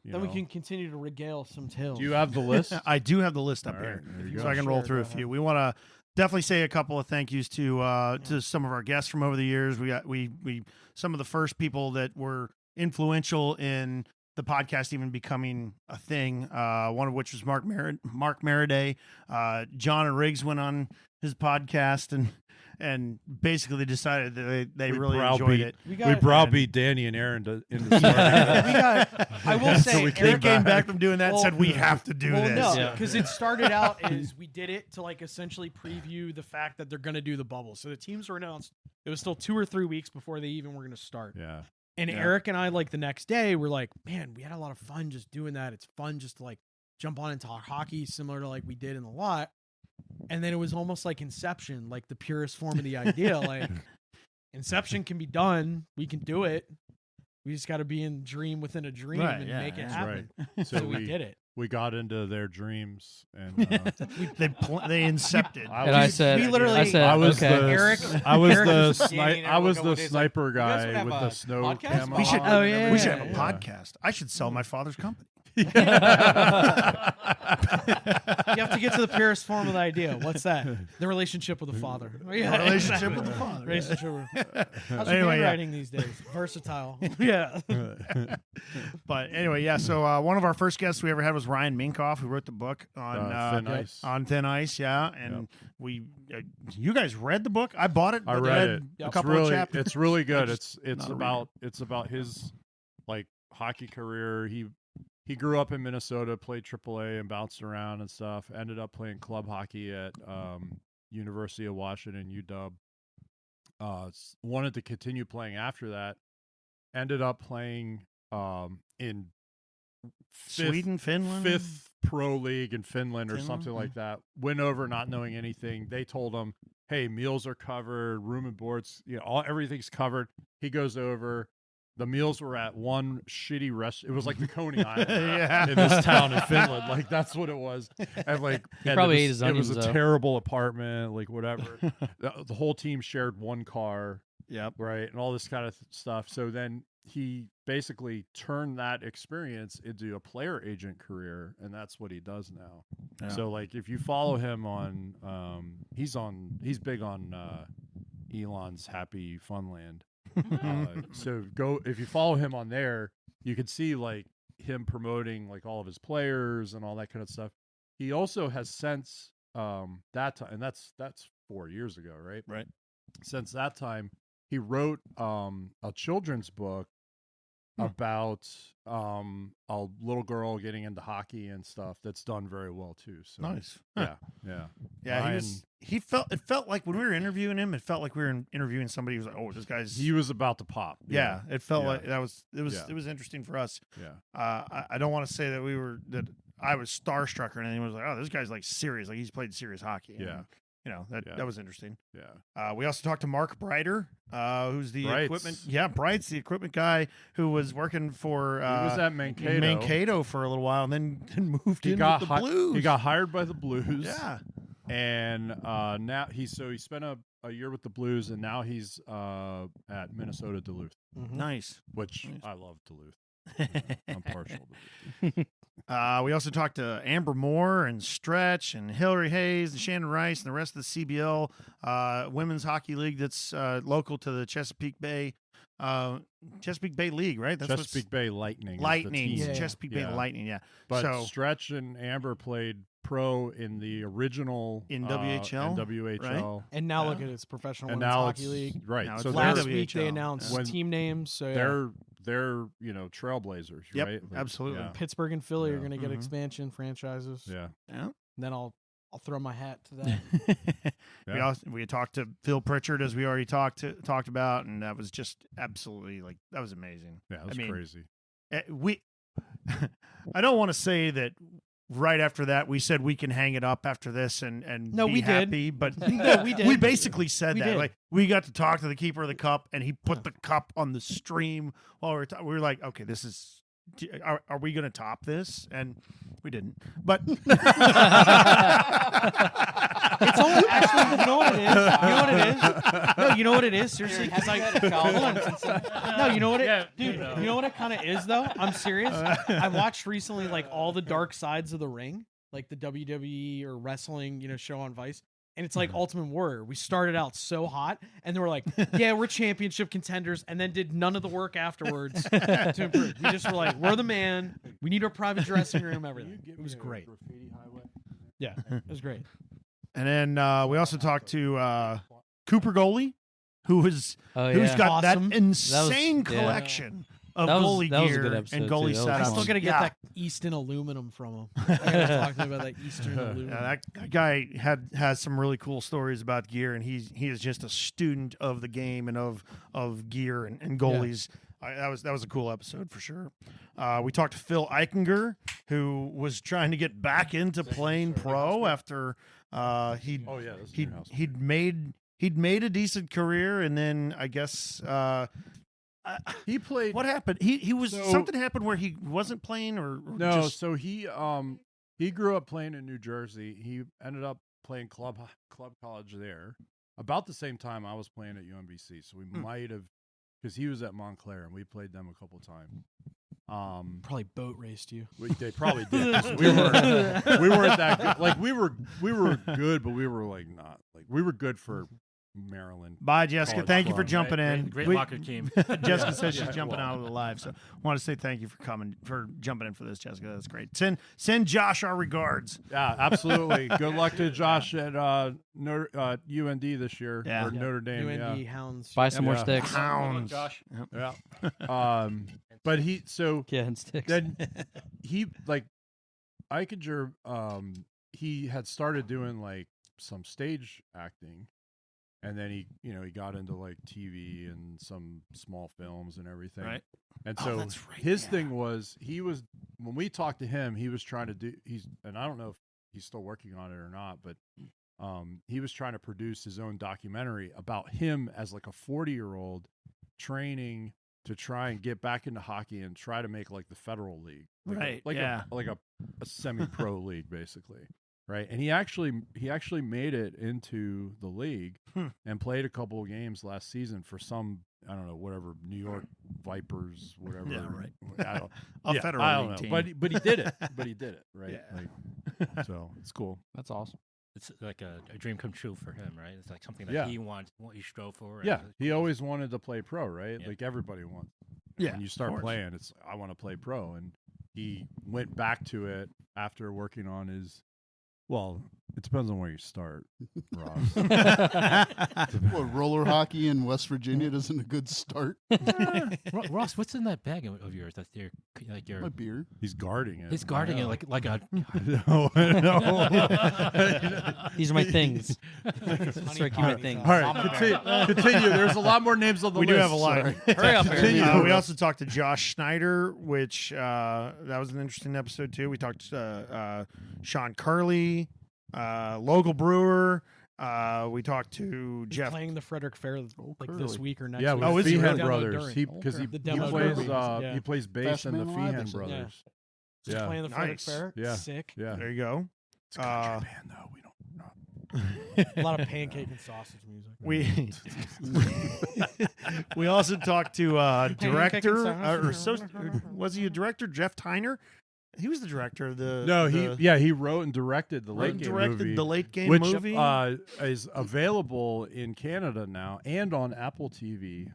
you Then we know. can continue to regale some tales. Do you have the list? I do have the list up All here, right, there you so go. I can roll Sure, through a go few. ahead. We want to definitely say a couple of thank yous to some of our guests from over the years. We got we some of the first people that were influential in the podcast even becoming a thing. One of which was Mark Maraday. John and Riggs went on his podcast and basically decided that they We really enjoyed browbeat- it. We We got. browbeat Danny and Aaron into we starting. got. I will So say, we Eric came back from doing that and Well- said we have to do well, this. no, Yeah. because it started out as we did it to like essentially preview the fact that they're going to do the bubble. So the teams were announced. It was still 2 or 3 weeks before they even were going to start. Yeah. And Yeah. Eric and I, like the next day, were like, man, we had a lot of fun just doing that. It's fun just to like jump on and talk hockey, similar to like we did in the lot. And then it was almost like Inception, like the purest form of the idea. Like Inception can be done. We can do it. We just got to be in dream within a dream Right, and yeah, make it that's happen. So So we did it. we got into their dreams, and They incepted. I And I was- said, we literally- I said, I was okay. the Eric- I was Eric the was standing sniper. there I was looking the what it's like, sniper "You guys would guy have with a the snow podcast? camo. We should- Oh, yeah, We should yeah, have a yeah. podcast. I should sell my father's company. You have to get to the purest form of the idea. What's that? The relationship with the father. Yeah, Relationship with the father. Relationship with How's your Anyway, yeah. handwriting these days? Versatile. Yeah. But anyway, yeah. So one of our first guests we ever had was Ryan Minkoff, who wrote the book on Thin Ice. On Thin Ice. Yeah, and we, you guys read the book. I bought it. I but read it. A It's couple really, of chapters. it's really good. just It's not a about his like hockey career. He grew up in Minnesota, played AAA and bounced around and stuff. Ended up playing club hockey at University of Washington, UW. Wanted to continue playing after that. Ended up playing in Sweden, Finland, fifth pro league in Finland or Finland? something like that. Went over not knowing anything. They told him, "Hey, meals are covered, room and boards, everything's covered." He goes over. The meals were at one shitty restaurant. It was like the Coney Island in this town in Finland. Like that's what it was. And He probably ate his it was onions, a though. terrible apartment, like whatever. The whole team shared one car. Yep. Right, and all this kind of stuff. So then he basically turned that experience into a player agent career, and that's what he does now. Yeah. So like if you follow him on he's big on Elon's Happy Funland. So if you follow him on there, you can see like him promoting like all of his players and all that kind of stuff. He also has since that time, and that's 4 years ago, right? Right. Since that time, he wrote a children's book about a little girl getting into hockey and stuff. That's done very well too. So Nice. yeah. Yeah, it felt like when we were interviewing him, it felt like we were interviewing somebody who was like, "Oh, this guy's." He was about to pop. Yeah, it felt Yeah. like it was interesting for us. Yeah. I don't want to say that I was starstruck or anything. I was like, "Oh, this guy's like serious. Like he's played serious hockey." Yeah. That was interesting. Yeah. We also talked to Mark Breiter, who's the Brights. equipment. Yeah, Bright's the equipment guy who was working for He was at Mankato. Mankato for a little while, and then moved He in got with the Blues. He got hired by the Blues. Yeah. And now he spent a year with the Blues, and now he's at Minnesota Duluth, Nice. which Nice. I love Duluth. I'm partial to Duluth. We also talked to Amber Moore and Stretch and Hillary Hayes and Shannon Rice and the rest of the CBL women's hockey league that's local to the Chesapeake Bay League, right? That's Chesapeake Bay Lightning. is the Lightning. team. Yeah. Chesapeake Bay Yeah. Lightning, yeah. But so Stretch and Amber played pro in the original In WHL, NWHL. And now Yeah. look at its professional And women's now hockey it's league. right. Now So it's Last they're week they WHL. announced When team names. So yeah. they're trailblazers, Yep, right? Like, absolutely. Yeah. Pittsburgh and Philly are Yeah. going to get Mhm. expansion franchises. Yeah. yeah. Then I'll throw my hat to that. Yeah. We talked to Phil Pritchard, as we already talked about, and that was just absolutely that was amazing. Yeah, it was mean, crazy. I don't want to say that right after that we said we can hang it up after this and No, be we did. happy, but No, we did. we basically said We that. did. Like we got to talk to the keeper of the cup, and he put the cup on the stream while we were like, okay, this is. Are we going to top this? And we didn't. But It's all actually. You know what it is? You know what it is? No, you know what it is? Seriously, because hold on. No, you know what it, dude. You know what it kind of is though. I'm serious. I watched recently like all the dark sides of the ring, like the WWE or wrestling, show on Vice. And it's like Ultimate Warrior. We started out so hot, and they were like, "Yeah, we're championship contenders," and then did none of the work afterwards to improve. We just were like, "We're the man. We need our private dressing room. Everything." It was great. Yeah, it was great. And then we also talked to Cooper Goalie, who's Oh, who's yeah. got Awesome. that insane yeah. collection of That was- goalie that was a gear good episode, and goalie too. That was I setups. still fun. got to get Yeah. that Easton aluminum from him. I got to talk to him about that Eastern aluminum. Yeah, that guy has some really cool stories about gear, and he is just a student of the game and of gear and goalies. That was a cool episode for sure. We talked to Phil Eichinger, who was trying to get back into playing pro after he'd Oh yeah, this is your house. he'd made a decent career, and then I guess He played. what happened? He was So- something happened where he wasn't playing or No, just, so he grew up playing in New Jersey. He ended up playing club college there. About the same time I was playing at UMBC, so we might have, because he was at Montclair and we played them a couple times. Probably boat raced you. They probably did. 'Cause we weren't that good. Like we were good, but we were like not like we were good for Maryland. Bye, Jessica. College Thank you for club. jumping in. Great We- locker team. Jessica says she's Yeah, jumping well. out of the live, so I want to say thank you for jumping in for this, Jessica. That's great. Send Josh our regards. Yeah, absolutely. Good luck to Josh at UND this year Yeah. or Notre Dame. UND Yeah. Hounds. Buy some more Yeah. sticks. Hounds. Josh. Yeah. But Yeah, and sticks. then he like Eichinger, he had started doing like some stage acting, and then he got into like TV and some small films and everything. Right. And Oh, so that's right, his yeah. thing was when we talked to him, he was trying to do and I don't know if he's still working on it or not, but he was trying to produce his own documentary about him as like a 40-year-old training to try and get back into hockey and try to make like the Federal League, like a semi-pro league basically, right? And he actually made it into the league and played a couple of games last season for some, I don't know, whatever, New York Vipers, whatever. Yeah, right. I don't, A Federal I don't League know, team. but he did it. Right? Yeah. Like, so it's cool. That's awesome. It's like a dream come true for him, right? It's like something that Yeah. he wants, what he strove for. Yeah, he always wanted to play pro, right? Yeah. Like everybody wants. Yeah, When you of start course. playing, it's I want to play pro, and he went back to it after working on his. Well, it depends on where you start, Ross. What, roller hockey in West Virginia isn't a good start. Ross, what's in that bag of yours? That's your My beer. He's guarding it. He's guarding it like a. No, These are my things. Honey Start keeping pot. things. All right, continue. There's a lot more names on the We list. do have a lot. Hurry up, Aaron. We also talked to Josh Schneider, which that was an interesting episode too. We talked to Sean Curley, local brewer. We talked to He's Jeff. playing the Frederick Fair like this Curly. week or next Yeah, week. with Oh, is he Feehan really? Demo Brothers. during. Because he The demo plays during. Yeah. he plays bass Fast in the Man Alive, they Feehan said. Brothers. He's Yeah. playing the Frederick Nice. Fair. Yeah. Sick. Yeah, There you go. it's a country band though. We don't. A lot of pancake and sausage music. We we also talked to director was he a director? Jeff Tyner. He was the director of the. No, the, he wrote and directed the wrote Late and Game directed movie, the Late Game which movie. is available in Canada now and on Apple TV.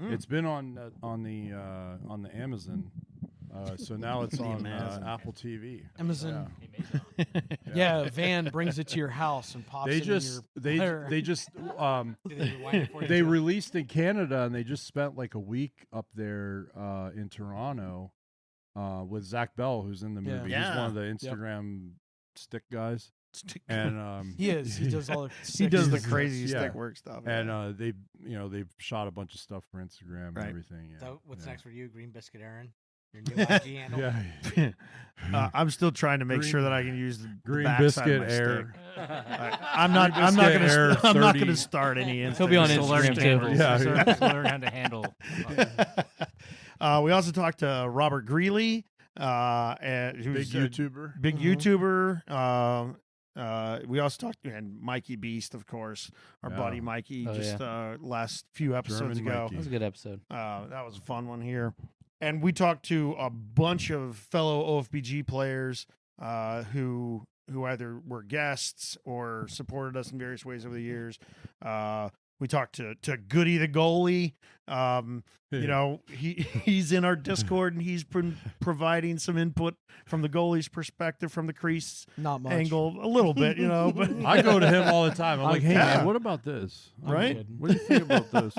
It's been on the Amazon, so now it's The on Amazon. Apple TV. Amazon. Yeah. Yeah, a van brings it to your house and pops They it just in your player. they just Did they rewind it for you they too? released in Canada and they just spent like a week up there in Toronto with Zach Bell, who's in the Yeah. movie. Yeah. He's one of the Instagram stick guys, and He is. He does all the. he does the sick- crazy Yeah. stick work stuff. and they've shot a bunch of stuff for Instagram and Right. everything. Yeah. So what's yeah. next for you, Green Biscuit Aaron? Your new IG handle? Yeah, I'm still trying to make Green- sure that I can use the Green backside of Biscuit my Air. stick. I'm not Biscuit Air gonna. I'm not 30. gonna start any. He'll be on Instagram Instagram, too. handles. Yeah. So learn how to handle. We also talked to Robert Greeley, Big who's a YouTuber. big Mhm. YouTuber. We also talked and Mikey Beast, of course, our Yeah. buddy Mikey. Oh, just last few episodes German ago. Mikey. That was a good episode. That was a fun one here. And we talked to a bunch of fellow OFBG players who either were guests or supported us in various ways over the years. We talked to Goody the goalie. You know, he's in our Discord and he's been providing some input from the goalie's perspective, from the crease Not much. angle, a little bit, you know. But I go to him all the time. I'm like, hey Yeah. man, what about this? I'm right? kidding. What do you think about this?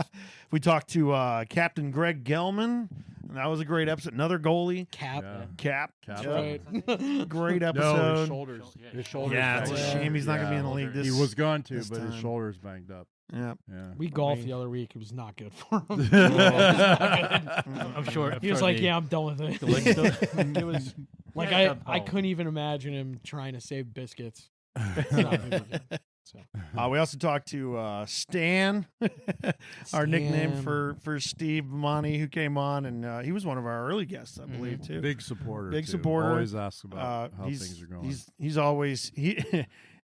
we talked to Captain Greg Gelman. And that was a great episode. Another goalie, Cap. Yeah. Cap. Cap. Right. Great No, episode. his shoulders. His shoulders. Yeah, it's a banged up. shame he's not going to be in the Yeah. league this He was going to, this but his time. shoulders banged up. Yeah. Yeah. We golfed the other week. It was not good for him. I'm sure. He was like, "Yeah, I'm done with it." The league still- It was like Yeah, I oh. couldn't even imagine him trying to save biscuits. It's not gonna be good. So We also talked to Stan, our nickname Stan. for Steve Monty, who came on, and he was one of our early guests, I believe, too. Big supporter. Big too. supporter. Always asks about how he's, things are going. He's always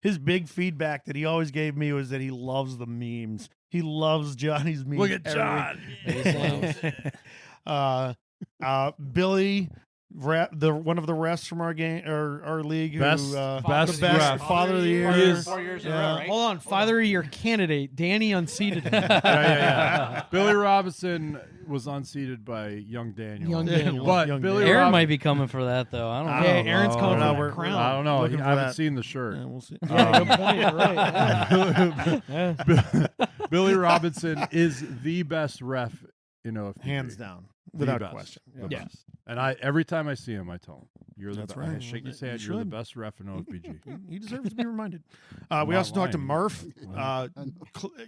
his big feedback that he always gave me was that he loves the memes. He loves Johnny's memes. Look at John. Billy, one of the refs from our game or our league, Best- who best the best ref. father of the year. He is- 4 years in a Yeah. row, right? hold on, father of your candidate, Danny unseated him. yeah. Billy Robinson was unseated by Young Daniel. Young Daniel. But Young Billy Daniel. Aaron might be coming for that though. I don't know. Yeah, Aaron's know. coming No, for we're- that crown. I don't know. Looking I for haven't that. seen the shirt. Yeah, we'll see. Yeah, good point. You're right. Yeah. Billy Robinson is the best ref, Hands down, The without best. question. The Yeah. best. And every time I see him, I tell him. You're That's the right. Shake his You hand. You're the should. best ref in OFBG. He deserves to be reminded. I'm We not also talked to lying. Murph,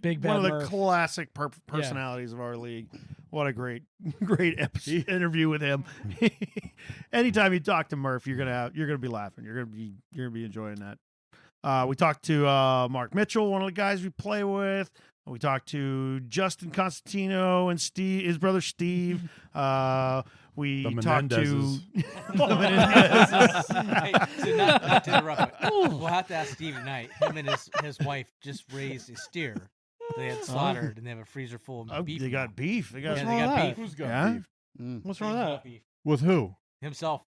Big one of Bad the Murph. classic personalities of our league. What a great interview with him. Anytime you talk to Murph, you're gonna be laughing. You're gonna be enjoying that. We talked to Mark Mitchell, one of the guys we play with. We talked to Justin Constantino and his brother Steve. We The talked to Menendezes. Hey, so not to interrupt, but we'll have to ask Steve tonight. Him and his wife just raised a steer. They had slaughtered, and they have a freezer full of beef. They now. got beef. They got Yeah, What's they wrong got with beef. Who's got Yeah? beef? What's wrong with that? Beef. With who? Himself.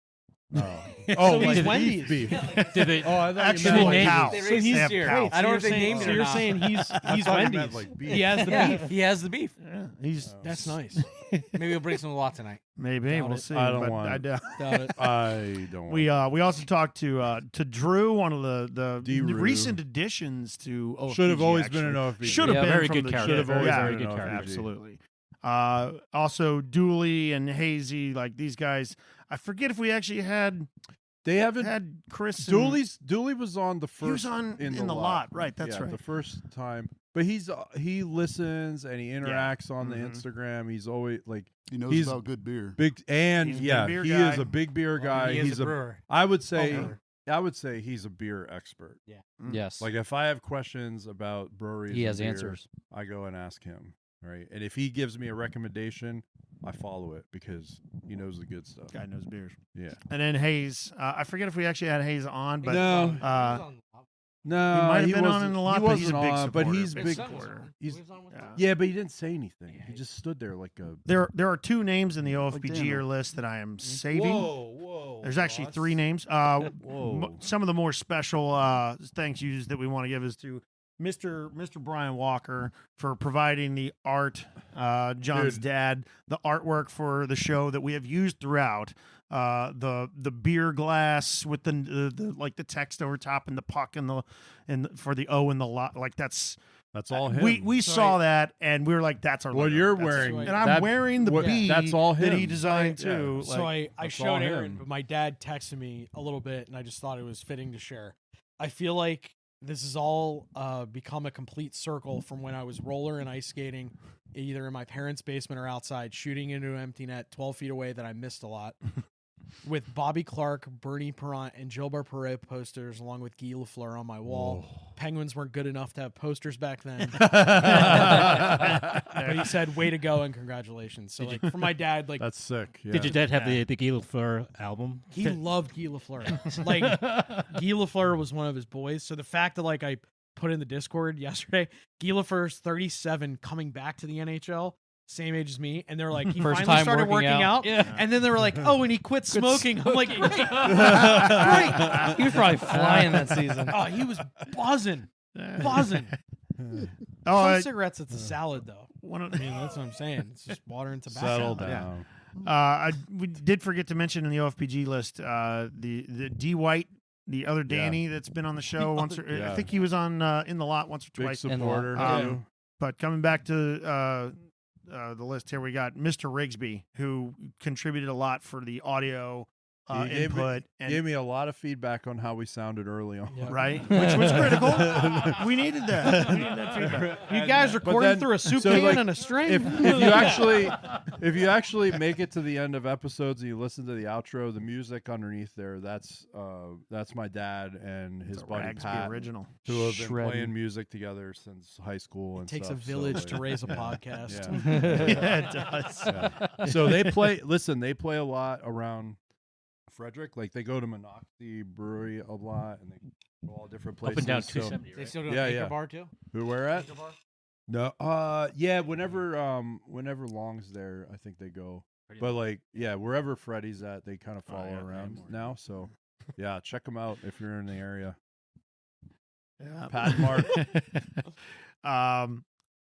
Oh, So like he's beef, Wendy's. beef. Did they? Oh, I thought Actually, you meant they like cow. They So raised he's- a steer. Wait, Wait, I don't know so if they you're named saying, it or you're not. saying he's thought you meant, Wendy's. like, beef. He has the Yeah, beef. he has the beef. Yeah, he's That's nice. Maybe we'll bring some a lot tonight. maybe Doubt we'll it. see. I don't but want- I doubt. Doubt it. I don't. We also talked to Drew, one of the D-Roo. recent additions to OFBG. should have always actually. been an OFBG. Should have Yeah, been very from good the character. Should have always yeah, been good an character. OFBG. absolutely. Also, Dooley and Hazy, like these guys. I forget if we actually had They haven't. Chris. And, Dooley was on the first. he was on in the lot, right? That's Yeah, right. The first time, but he listens and he interacts on the Mhm. Instagram. He's always like He knows He's- about good beer. big, and He's a big yeah, beer he guy. is a big beer guy. He is He's a brewer. I would say. brewer. I would say he's a beer expert. Yes. Like if I have questions about breweries, he and has beer, answers. I go and ask him, right? And if he gives me a recommendation, I follow it because he knows the good stuff. Guy knows beers. Yeah. And then Hayes. I forget if we actually had Hayes on, but No. He might have been on wasn't- in a lot, he but he's a wasn't big on, but supporter. he's Big big. supporter. He's Yeah. yeah, but he didn't say anything. He just stood there like a. There are two names in the OFBGer Daniel. list that I am saving. Whoa! There's actually Ross. three names. Whoa. Some of the more special thank yous that we want to give is to Mr. Brian Walker for providing the art, John's Dude. dad, the artwork for the show that we have used throughout. The beer glass with the like the text over top and the puck and for the O and the lot, like that's That's all him. we So saw that and we were like, that's our What logo. you're That's- wearing, and I'm that- wearing the what- B that's all that he him. designed Yeah. too. So I that's showed all Aaron, him. but my dad texted me a little bit, and I just thought it was fitting to share. I feel like this has all become a complete circle from when I was roller and ice skating, either in my parents' basement or outside, shooting into an empty net 12 feet away that I missed a lot. With Bobby Clark, Bernie Perrant, and Gilbert Perret posters, along with Guy Lafleur on my wall. Penguins weren't good enough to have posters back then. But he said, way to go and congratulations. So, like, for my dad, like, That's sick. Yeah. Did your dad have Yeah. the Guy Lafleur album? he loved Guy Lafleur. Like, Guy Lafleur was one of his boys. So the fact that, like, I put in the Discord yesterday, Guy Lafleur's 37, coming back to the NHL, same age as me, and they're like, he First finally time started working out. Yeah. And then they were like, oh, and he quit smoking. I'm like, great. Great. He was probably flying that season. Oh, he was buzzing. Buzzing. Oh, Some cigarettes, it's a salad, though. one of I mean, that's what I'm saying. It's just water and tobacco. Settle Yeah. down. we did forget to mention in the OFPG list the D White, the other Danny that's been on the show once. I Yeah. think he was on in the lot once or Big twice. In the supporter. lot. too. But coming back to the list here, we got Mr. Rigsby, who contributed a lot for the audio He gave input. Gave me a lot of feedback on how we sounded early on. Yeah. Right, which was critical. We needed that. We needed that feedback. You guys But recording then- through a soup so, can like, and a string? if you actually make it to the end of episodes and you listen to the outro, the music underneath there, that's my dad and his It's a buddy Ragsby Pat, original. who have been Shredding. playing music together since high school. It And takes a stuff, so, village like, to raise a podcast. Yeah. Yeah, it does. Yeah. So they play. Listen, they play a lot around Frederick. Like they go to Monocacy Brewery a lot, and they go all different Up places. and down so- 270, They right? still do Yeah, a Baker yeah. bar too. Who we're at? Baker bar? No. Yeah. Whenever Long's there, I think they go. But like, yeah, wherever Freddie's at, they kind of follow yeah, around Paramore. now. So, yeah, check them out if you're in the area. Yeah. Pat Mark.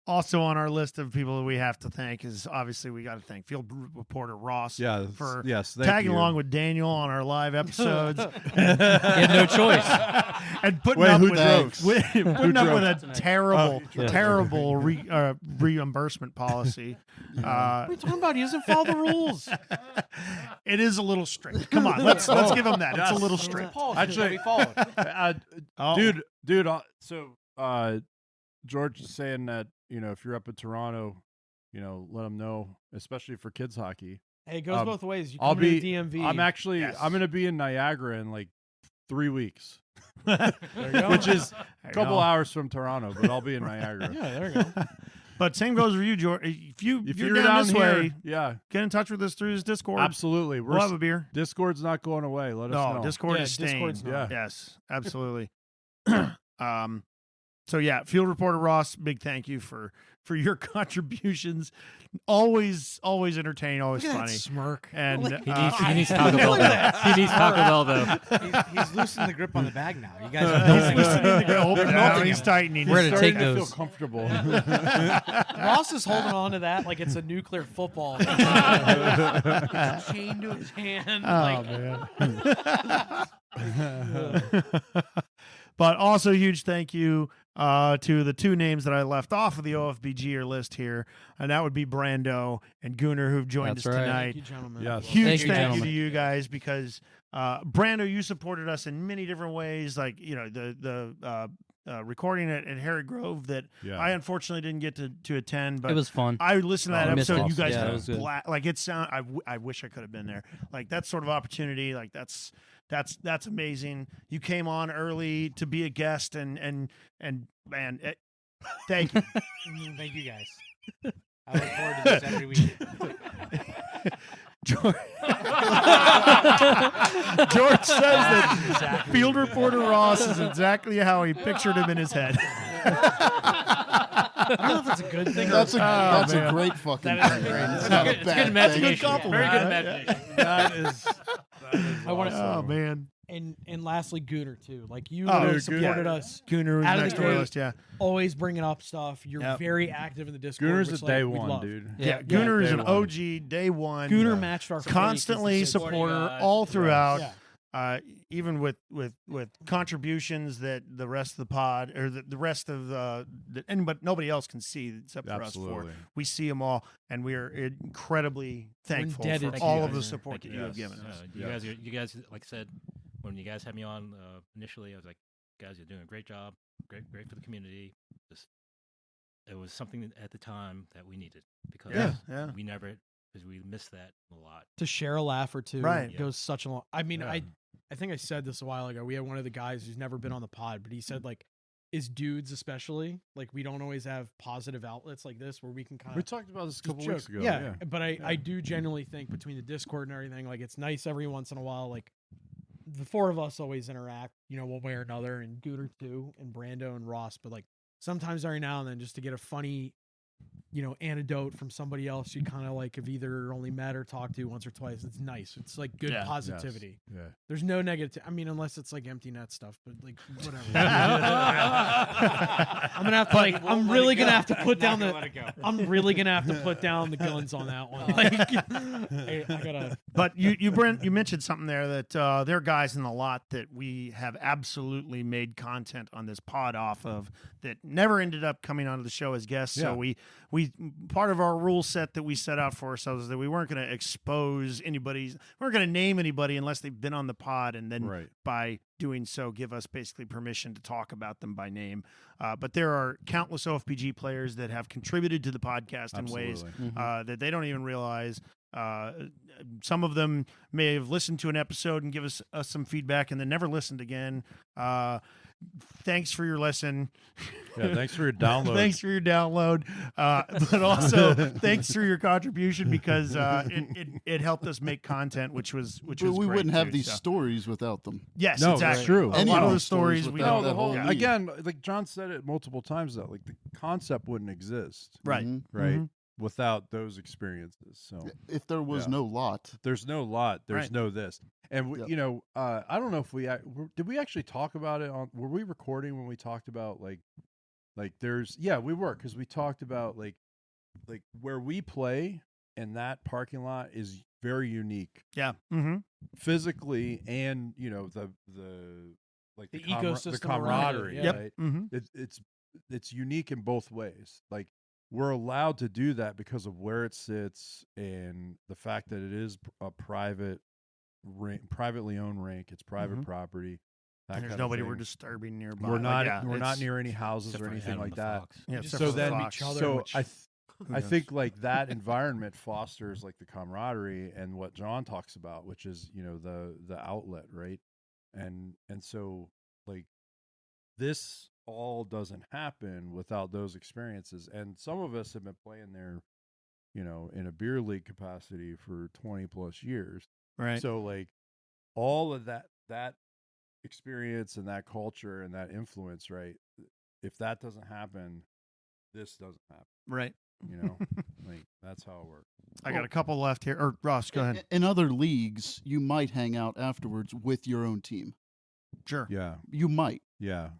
Also on our list of people that we have to thank is obviously we got to thank field reporter Ross for thank tagging you. along with Daniel on our live episodes. He had no choice. And putting Wait, up who with drove? putting up with a drove? terrible, Oh, terrible reimbursement policy. What are you talking about? He doesn't follow the rules. It is a little strict. Come on, let's give him that. It's a little strict. Actually, we followed. dude. So George is saying that if you're up in Toronto, let them know, especially for kids hockey. Hey, it goes both ways. You I'll come be. to the DMV. I'm going to be in Niagara in like 3 weeks, There you go. which is There a you couple go. hours from Toronto, but I'll be in Niagara. Yeah, there you go. But same goes for you, George. If you're down this here, way, yeah, get in touch with us through his Discord. absolutely. We'll have a beer. Discord's not going away. Let us No, know. Discord Yeah, is staying. Discord's not. Yeah. Yes, absolutely. So yeah, field reporter Ross, big thank you for your contributions. Always entertaining, always Look at funny. that smirk. And He needs Taco Bell. Though. He needs Taco Bell though. He's loosening the grip on the bag now. You guys are he's melting loosening the it. grip. Hold it They're down. melting He's him. tightening. We're He's gonna Starting take to feel those. comfortable. Ross is holding on to that like it's a nuclear football. Chained to his hand. But also huge thank you to the two names that I left off of the OFBGer list here, and that would be Brando and Gooner, who've joined That's us right. tonight. Thank you, gentlemen. Yes. Huge Thank you, thank you gentlemen. to you guys because Brando, you supported us in many different ways, like the recording at Harry Grove that Yeah. I unfortunately didn't get to attend, but It was fun. I listened to that I missed episode. it. You guys Yeah, had it was good. like it sound. I wish I could have been there. Like that sort of opportunity. Like that's amazing. You came on early to be a guest, and man, thank you. Thank you guys. I look forward to this every week. George, George says that field reporter Ross is exactly how he pictured him in his head. I don't know if that's a good thing. That's or a great fucking That is thing. great. It's It's not good- a it's bad good match. thing. Good compliment. Very good Very That good is I want to. oh man. And lastly, Gooner too. Like you Oh, have Gooner. supported us, Gooner was Out of next the on our gate. list. Yeah, always bringing up stuff. You're Yep. very active in the Discord. Gooner's which, a day we one, love. dude. yeah. Gooner is day an one. OG day one. Gooner matched our Constantly supporter. supporter all throughout. Yeah. Even with contributions that the rest of the pod or the rest of but nobody else can see except for us four. Absolutely. We see them all, and we are incredibly thankful indebted for to all you of the guys. support that you have given us. You guys, like I said, when you guys had me on initially, I was like, guys, you're doing a great job, great for the community. It was something at the time that we needed because Yeah. we never, because we missed that a lot. To share a laugh or two Right. goes such a long. I mean, Yeah. I think I said this a while ago. We had one of the guys who's never been on the pod, but he said like, is dudes especially like we don't always have positive outlets like this where we can kind We of talked about this a just couple weeks joke. ago. Yeah, but I do genuinely think between the Discord and everything, like it's nice every once in a while. Like the four of us always interact, one way or another, and Gooner too, and Brando and Ross. But like sometimes every now and then, just to get a funny, anecdote from somebody else you kind of like have either only met or talked to once or twice. It's nice. It's like good Yeah. positivity. Yeah. There's no negative. I mean, unless it's like empty net stuff, but like whatever. I'm gonna have to like. I'm really gonna have to put down the. I'm really gonna have to put down the guns on that one. Like, I gotta. But you Brent, you mentioned something there that there are guys in the lot that we have absolutely made content on this pod off of that never ended up coming onto the show as guests. So Yeah. we part of our rule set that we set out for ourselves is that we weren't going to expose anybody's, we weren't going to name anybody unless they've been on the pod, and then Right. by doing so give us basically permission to talk about them by name. But there are countless OFPG players that have contributed to the podcast in ways Absolutely. that they don't even realize. Some of them may have listened to an episode and give us some feedback and then never listened again. Thanks for your listen. Yeah, thanks for your download. Thanks for your download. But also thanks for your contribution because it helped us make content, which was But great we wouldn't have too, these so. stories without them. Yes, No, exactly. that's true. A Any lot of of the those stories stories we without No, that the whole whole lead. again, like John said it multiple times that like the concept wouldn't exist, right. Mhm. right, Mhm. without those experiences. So If there was Yeah. no lot, there's no lot, there's Right. no this, and we, Yep. I don't know if did we actually talk about it on? Were we recording when we talked about like Like we were, because we talked about like where we play, and that parking lot is very unique Yeah. Mm-hmm. physically, and the like The the ecosystem camaraderie, around it, yeah. right? Mm-hmm. It's unique in both ways. Like, we're allowed to do that because of where it sits and the fact that it is a private privately owned rink. It's private property. That There's kind nobody of we're thing. disturbing nearby. We're not. Like, we're not it's- near any houses Except or for anything Adam like the that. Fox. Yeah, Just except So for the then, Fox. each other, so which- Who I knows? think like that environment fosters like the camaraderie and what John talks about, which is the outlet, right? And so like this all doesn't happen without those experiences. And some of us have been playing there, in a beer league capacity for 20 plus years. right. So like all of that experience and that culture and that influence, right? If that doesn't happen, this doesn't happen. Right. Like that's how it works. I got a couple left here. Or Ross, go ahead. In other leagues, you might hang out afterwards with your own team. Sure. Yeah. You might. Yeah.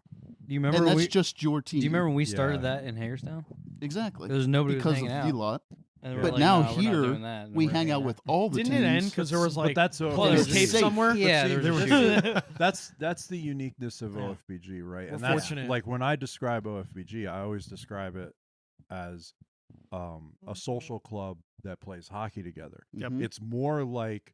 Do you And remember? that's just your team. Do you remember when we started Yeah. that in Hagerstown? Exactly. There was nobody because hanging of out. V-Lot. And we're But like, now no, we're not here, doing that, and we we're hang hanging out with all the Didn't teams. it end because there was But like that's plenty of it's tape safe. somewhere? Yeah, See, there was Yeah. that's the uniqueness of Yeah. OFBG, right? We're And that's fortunate. like when I describe OFBG, I always describe it as a social club that plays hockey together. Yep. Mhm. It's more like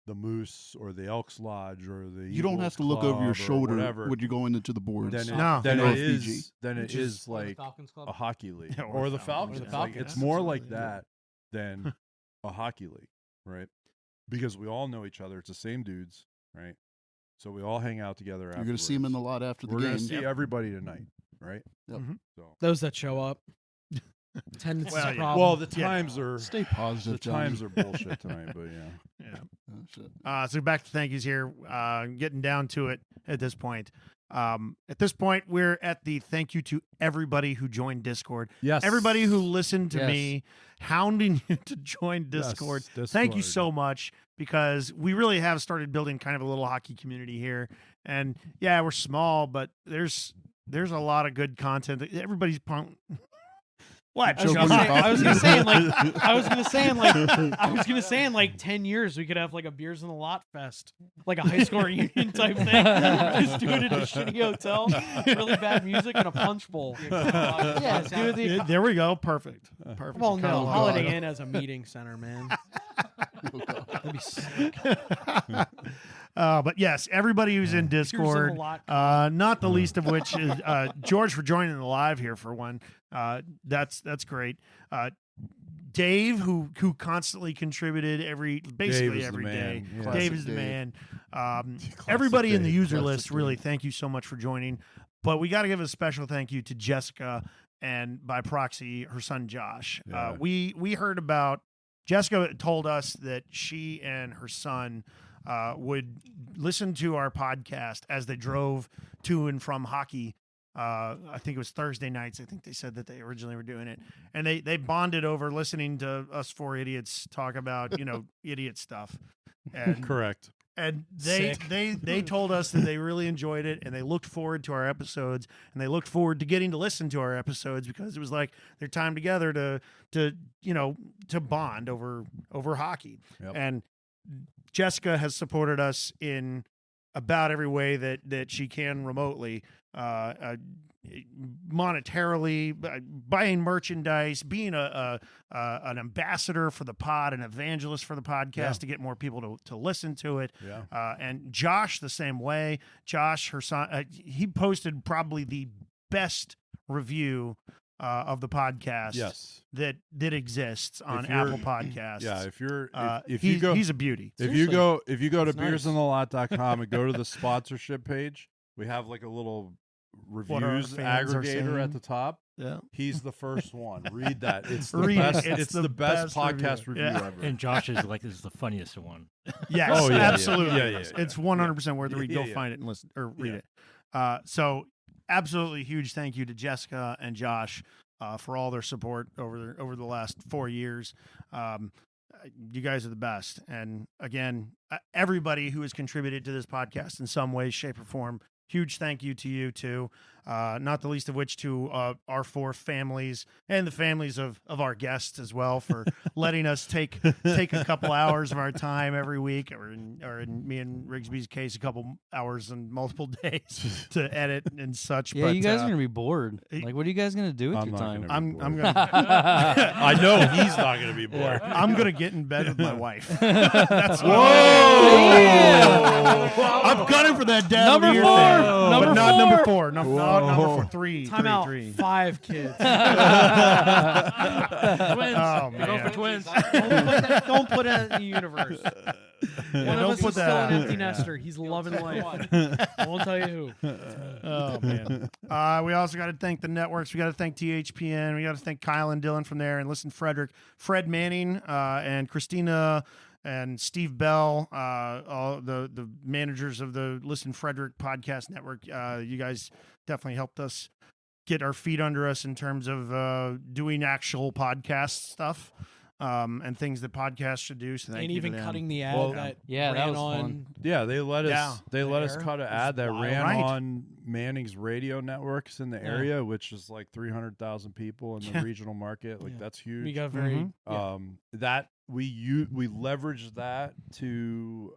the Moose or the Elks Lodge or the You don't Eagles have to look over Club your or shoulder whatever. when you're going into the boards. Then No. it, then in it OFBG. is then it Which is is- Or the like Falcons Club. a hockey league Yeah, or the Falcons. Or the Like, Falcons. it's more like Absolutely. that than a hockey league, right? Because we all know each other. It's the same dudes, right? So we all hang out together. You're going to see them in the lot after the We're game. going to see everybody tonight, right? Yep. Mhm. So Those that show up. Attendance Well, is a yeah. problem. well, the Yeah. times are Stay positive, the Johnny. times are bullshit tonight, but yeah. Yeah. Oh, shit. So back to thank yous here. Getting down to it at this point. At this point, we're at the thank you to everybody who joined Discord. Yes, Everybody who listened to Yes. me hounding you to join Discord. Yes, Thank you Discord. so much, because we really have started building kind of a little hockey community here. And yeah, we're small, but there's a lot of good content. Everybody's what? Choking John? your I was coffee. gonna say in like 10 years we could have like a beers in the lot fest, like a high score reunion type thing. Just do it at a shitty hotel, really bad music, and a punch bowl. Yeah, do it. Yeah, there we go. Perfect. Perfect. Well, no, Oh, Holiday God. Inn as a meeting center, man. Oh, God. That'd be sick. But yes, everybody who's in Beers in the Discord, lot. not the least of which is George for joining the live here for one. That's great. Dave, who constantly contributed basically is the every day. man. Yeah. Dave is the Dave. man. Classic Everybody in the Dave. user Classic list, really, Dave. thank you so much for joining. But we got to give a special thank you to Jessica and by proxy her son Josh. Yeah. We heard about Jessica told us that she and her son would listen to our podcast as they drove to and from hockey. I think it was Thursday nights. I think they said that they originally were doing it, and they bonded over listening to us four idiots talk about idiot stuff. And Correct. and Sick. they told us that they really enjoyed it, and they looked forward to our episodes, and they looked forward to getting to listen to our episodes because it was like their time together to bond over hockey. Yep. And Jessica has supported us in about every way that she can remotely, monetarily, buying merchandise, being an ambassador for the pod, an evangelist for the podcast Yeah. to get more people to listen to it. Yeah. And Josh the same way. Josh, her son, he posted probably the best review of the podcast Yes. that exists on If you're- Apple Podcasts. Yeah. If you're if he's, you go he's a beauty. if you go to That's nice. beersinthelot.com and go to the sponsorship page, we have like a little What our reviews fans are aggregator saying. at the top. Yeah. He's the first one. Read that. It's the Read it. best. It's the the best best podcast review. review Yeah. ever. And Josh is the funniest one. Yes, Oh, yeah, yeah. absolutely. Yeah, yeah, yeah. It's 100% worth the read. Yeah, Go yeah. find it and listen or read Yeah. it. So absolutely huge thank you to Jessica and Josh for all their support over the last 4 years. You guys are the best. And again, everybody who has contributed to this podcast in some way, shape, or form, huge thank you to you too. not the least of which to our 4 families and the families of our guests as well for letting us take a couple hours of our time every week, or in me and Rigsby's case, a couple hours and multiple days to edit and such. Yeah, but, you guys are gonna be bored. Like, what are you guys gonna do with I'm your not time? gonna I'm gonna I know he's not going to be bored. I'm gonna get in bed with my wife. That's I'm gunning for that dad Number of the year 4. thing, Number but not 4. number 4. No, not number 4. 3. Time out. 5 kids. Twins. Oh, We're going man. for twins. Don't put it in the universe. One of don't us put is still that an out empty there. nester. He's loving life. I won't tell you who. Oh man. We also got to thank the networks. We got to thank THPN. We got to thank Kyle and Dylan from there, and listen, Fred Manning, and Christina and Steve Bell, all the managers of the Listen Frederick Podcast Network. You guys definitely helped us get our feet under us in terms of doing actual podcast stuff. And things that podcasts should do. So thank And you even to them. cutting the ad Well, that yeah, that ran was on. fun. Yeah, they let us. Yeah. They let us There cut an was ad that wild. ran Right. on Manning's radio networks in the Yeah. area, which is like 300,000 people in the Yeah. regional market. Like Yeah. that's huge. We got very. That we leveraged that to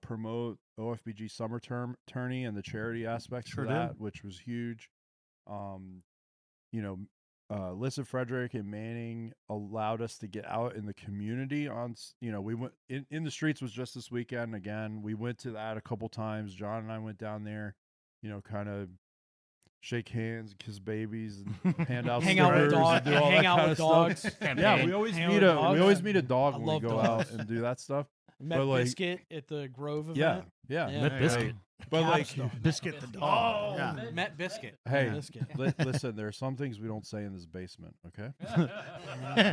promote OFBG summer tourney and the charity aspects Sure of did. that, which was huge. Listen Frederick and Manning allowed us to get out in the community we went in the streets was just this weekend. Again, we went to that a couple times. John and I went down there, kind of shake hands, kiss babies, and hand out Hang out with stickers dogs. and do all Hang that out kind with of dogs. stuff. Yeah, we always Hang out meet with a dogs. dog I when we love go dogs. out and do that stuff. Met But, like- Biscuit at the Grove Yeah, event. yeah. Yeah. Met Biscuit. Hey, but like, Biscuit the dog. Yeah. Met Biscuit. hey, Biscuit. listen, there are some things we don't say in this basement. Okay.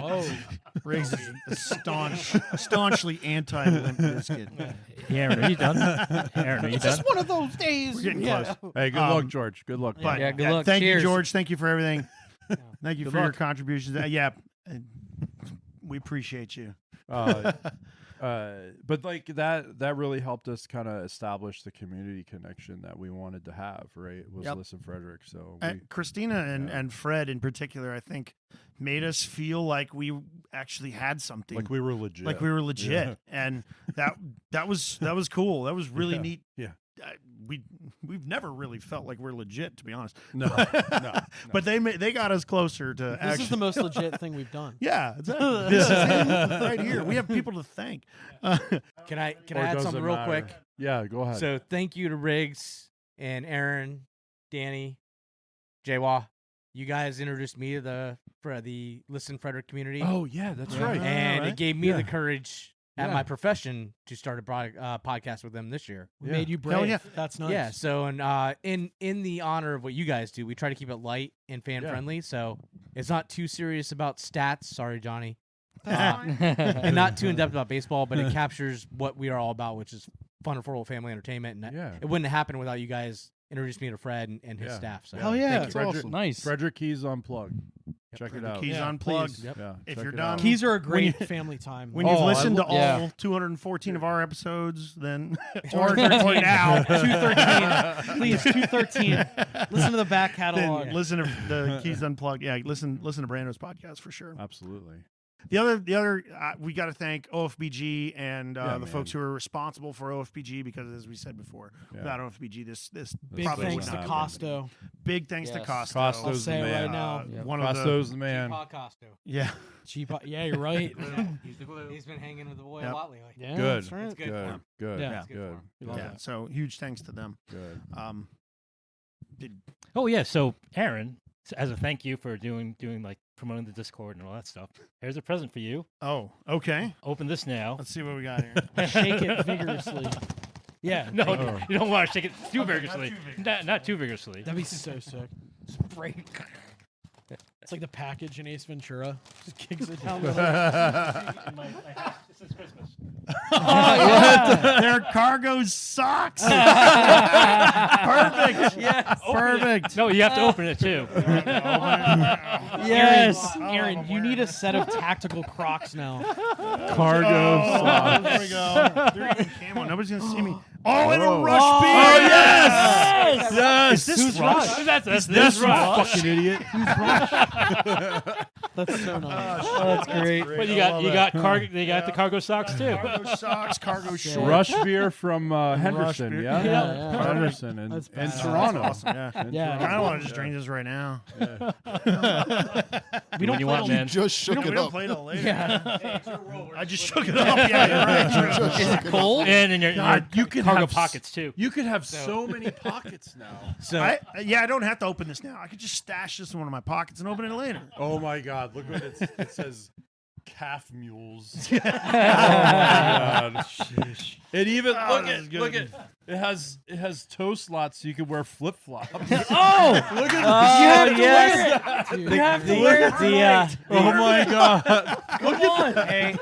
Oh, Riggs is staunchly anti-Limp Biscuit. Aaron, are you done? Aaron, are you done? One of those days. We're getting close. Hey, good luck, George. Good luck. But Yeah, good luck. Thank Cheers. you, George. Thank you for everything. Thank you Good for your luck. contributions. We appreciate you. But like that really helped us kind of establish the community connection that we wanted to have, right? Was Yep. Listen Frederick. So Christina and Fred in particular, I think, made us feel like we actually had something. like we were legit. Like we were legit, Yeah. and that was cool. That was really Yeah. neat. Yeah. We've never really felt like we're legit, to be honest. No, no. But they got us closer to this actually. is the most legit thing we've done. Yeah, exactly. This is it right here. We have people to thank. Can I Or add does something it real matter? quick? Yeah, go ahead. So thank you to Riggs and Aaron, Danny, Jaywa. You guys introduced me to the Listen Frederick community. oh yeah, that's Yeah. right. and right. it gave me Yeah. the courage at Yeah. my profession to start a podcast with them this year. We Yeah. made you brave. Hell yeah. That's nice. Yeah. So, and in the honor of what you guys do, we try to keep it light and fan friendly. So it's not too serious about stats. Sorry, Johnny. And not too in depth about baseball, but it captures what we are all about, which is fun and affordable family entertainment. And Yeah. it wouldn't have happened without you guys introducing me to Fred and his Yeah. staff. So Hell yeah. thank That's you. awesome. Nice. Frederick Keys Unplugged. Check it The out. Keys Yeah, Unplugged. please. Yep. Yeah, If check you're it done- out. Keys are a great you- family time. When you've Oh, I listened to lo- all yeah. 214 of our episodes, then or now 213. Please 213. Listen to the back catalog. then listen to the Keys Unplugged. Yeah, listen to Brando's podcast for sure. Absolutely. The other we got to thank OFBG and Yeah, the folks who man. are responsible for OFBG, because as we said before, Yeah. without OFBG, this Big probably thanks wouldn't to happen. Costo. Big thanks to Yes. Costo. I'll Costo's say the it man. right now. Yep. One of Costo's the man. Costo. yeah. Cheap. Yeah, you're right. He's the glue. He's been hanging with the boy Yep. a lot lately. Yeah, Good. that's right. It's good. Good. Good. Yeah. Good. It's good for him. We love Yeah. that. So huge thanks to them. Good. Oh yeah, so Aaron, as a thank you for doing like promoting the Discord and all that stuff, here's a present for you. Oh, okay. Open this now. Let's see what we got here. Shake it vigorously. Yeah. No, Oh. you don't want to shake it too vigorously. Not too vigorously. That'd be so sick. Spray. It's like the package in Ace Ventura. Just kicks it down the This is Christmas. They're cargo socks. Perfect. Yes. Perfect. No, you have to open it too. Yes. Aaron, you need a set of tactical Crocs now. Cargo socks. There we go. They're even camo. Nobody's gonna see me. Oh, and a Oh. rush beer. Oh, yes! Yes! Is this Rush? That's This Rush. fucking idiot. That's so nice. Oh, that's great. But you got the cargo socks too. Cargo socks, cargo shorts. Rush beer from Henderson, beer. yeah? Yeah. Henderson and That's badass. Toronto. Awesome, yeah. Yeah. I kind of want to just drink this right now. We don't you play want, till- man? Just shook We it don't up. play till later. Yeah. I just shook it up. Yeah, you're right. Just shook it up. Cold? And in your God, you could cargo have pockets too. You could have so many pockets now. So I don't have to open this now. I could just stash this in one of my pockets and open it later. Oh my God! Look what it says. Calf mules. Oh, my God. It even Oh, this is good. look at it has toe slots so you can wear flip flops. Oh, Look at yes. Dude. You have to wear it tonight. oh my God! Come on. Hey,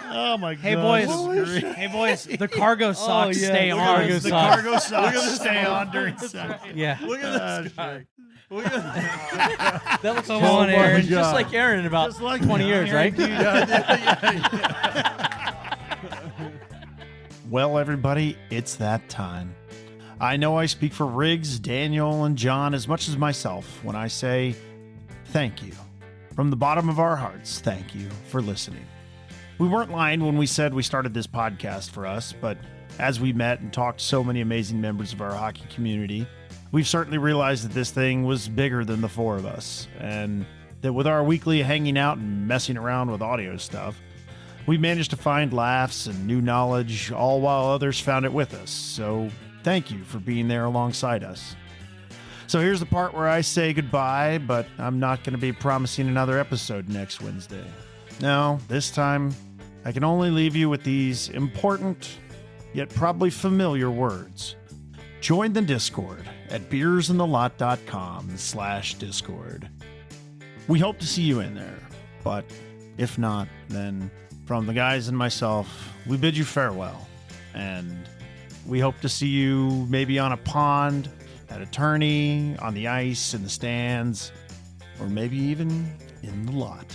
Oh my god. hey boys. This is great. Hey boys. The cargo socks yeah, stay the on. cargo The socks. cargo socks stay on during sex. Yeah. Look at this guy. Look at that looks Come just, on, Aaron. just God. like Aaron in about Just like 20 years, right? Well, everybody, it's that time. I know I speak for Riggs, Daniel, and John as much as myself when I say thank you. From the bottom of our hearts, thank you for listening. We weren't lying when we said we started this podcast for us, but as we met and talked to so many amazing members of our hockey community, we've certainly realized that this thing was bigger than the four of us, and that with our weekly hanging out and messing around with audio stuff, we managed to find laughs and new knowledge, all while others found it with us. So thank you for being there alongside us. So here's the part where I say goodbye, but I'm not going to be promising another episode next Wednesday. No, this time I can only leave you with these important, yet probably familiar words. Join the Discord at beersinthelot.com/Discord. We hope to see you in there, but if not, then from the guys and myself, we bid you farewell. And we hope to see you maybe on a pond, at a tourney, on the ice, in the stands, or maybe even in the lot.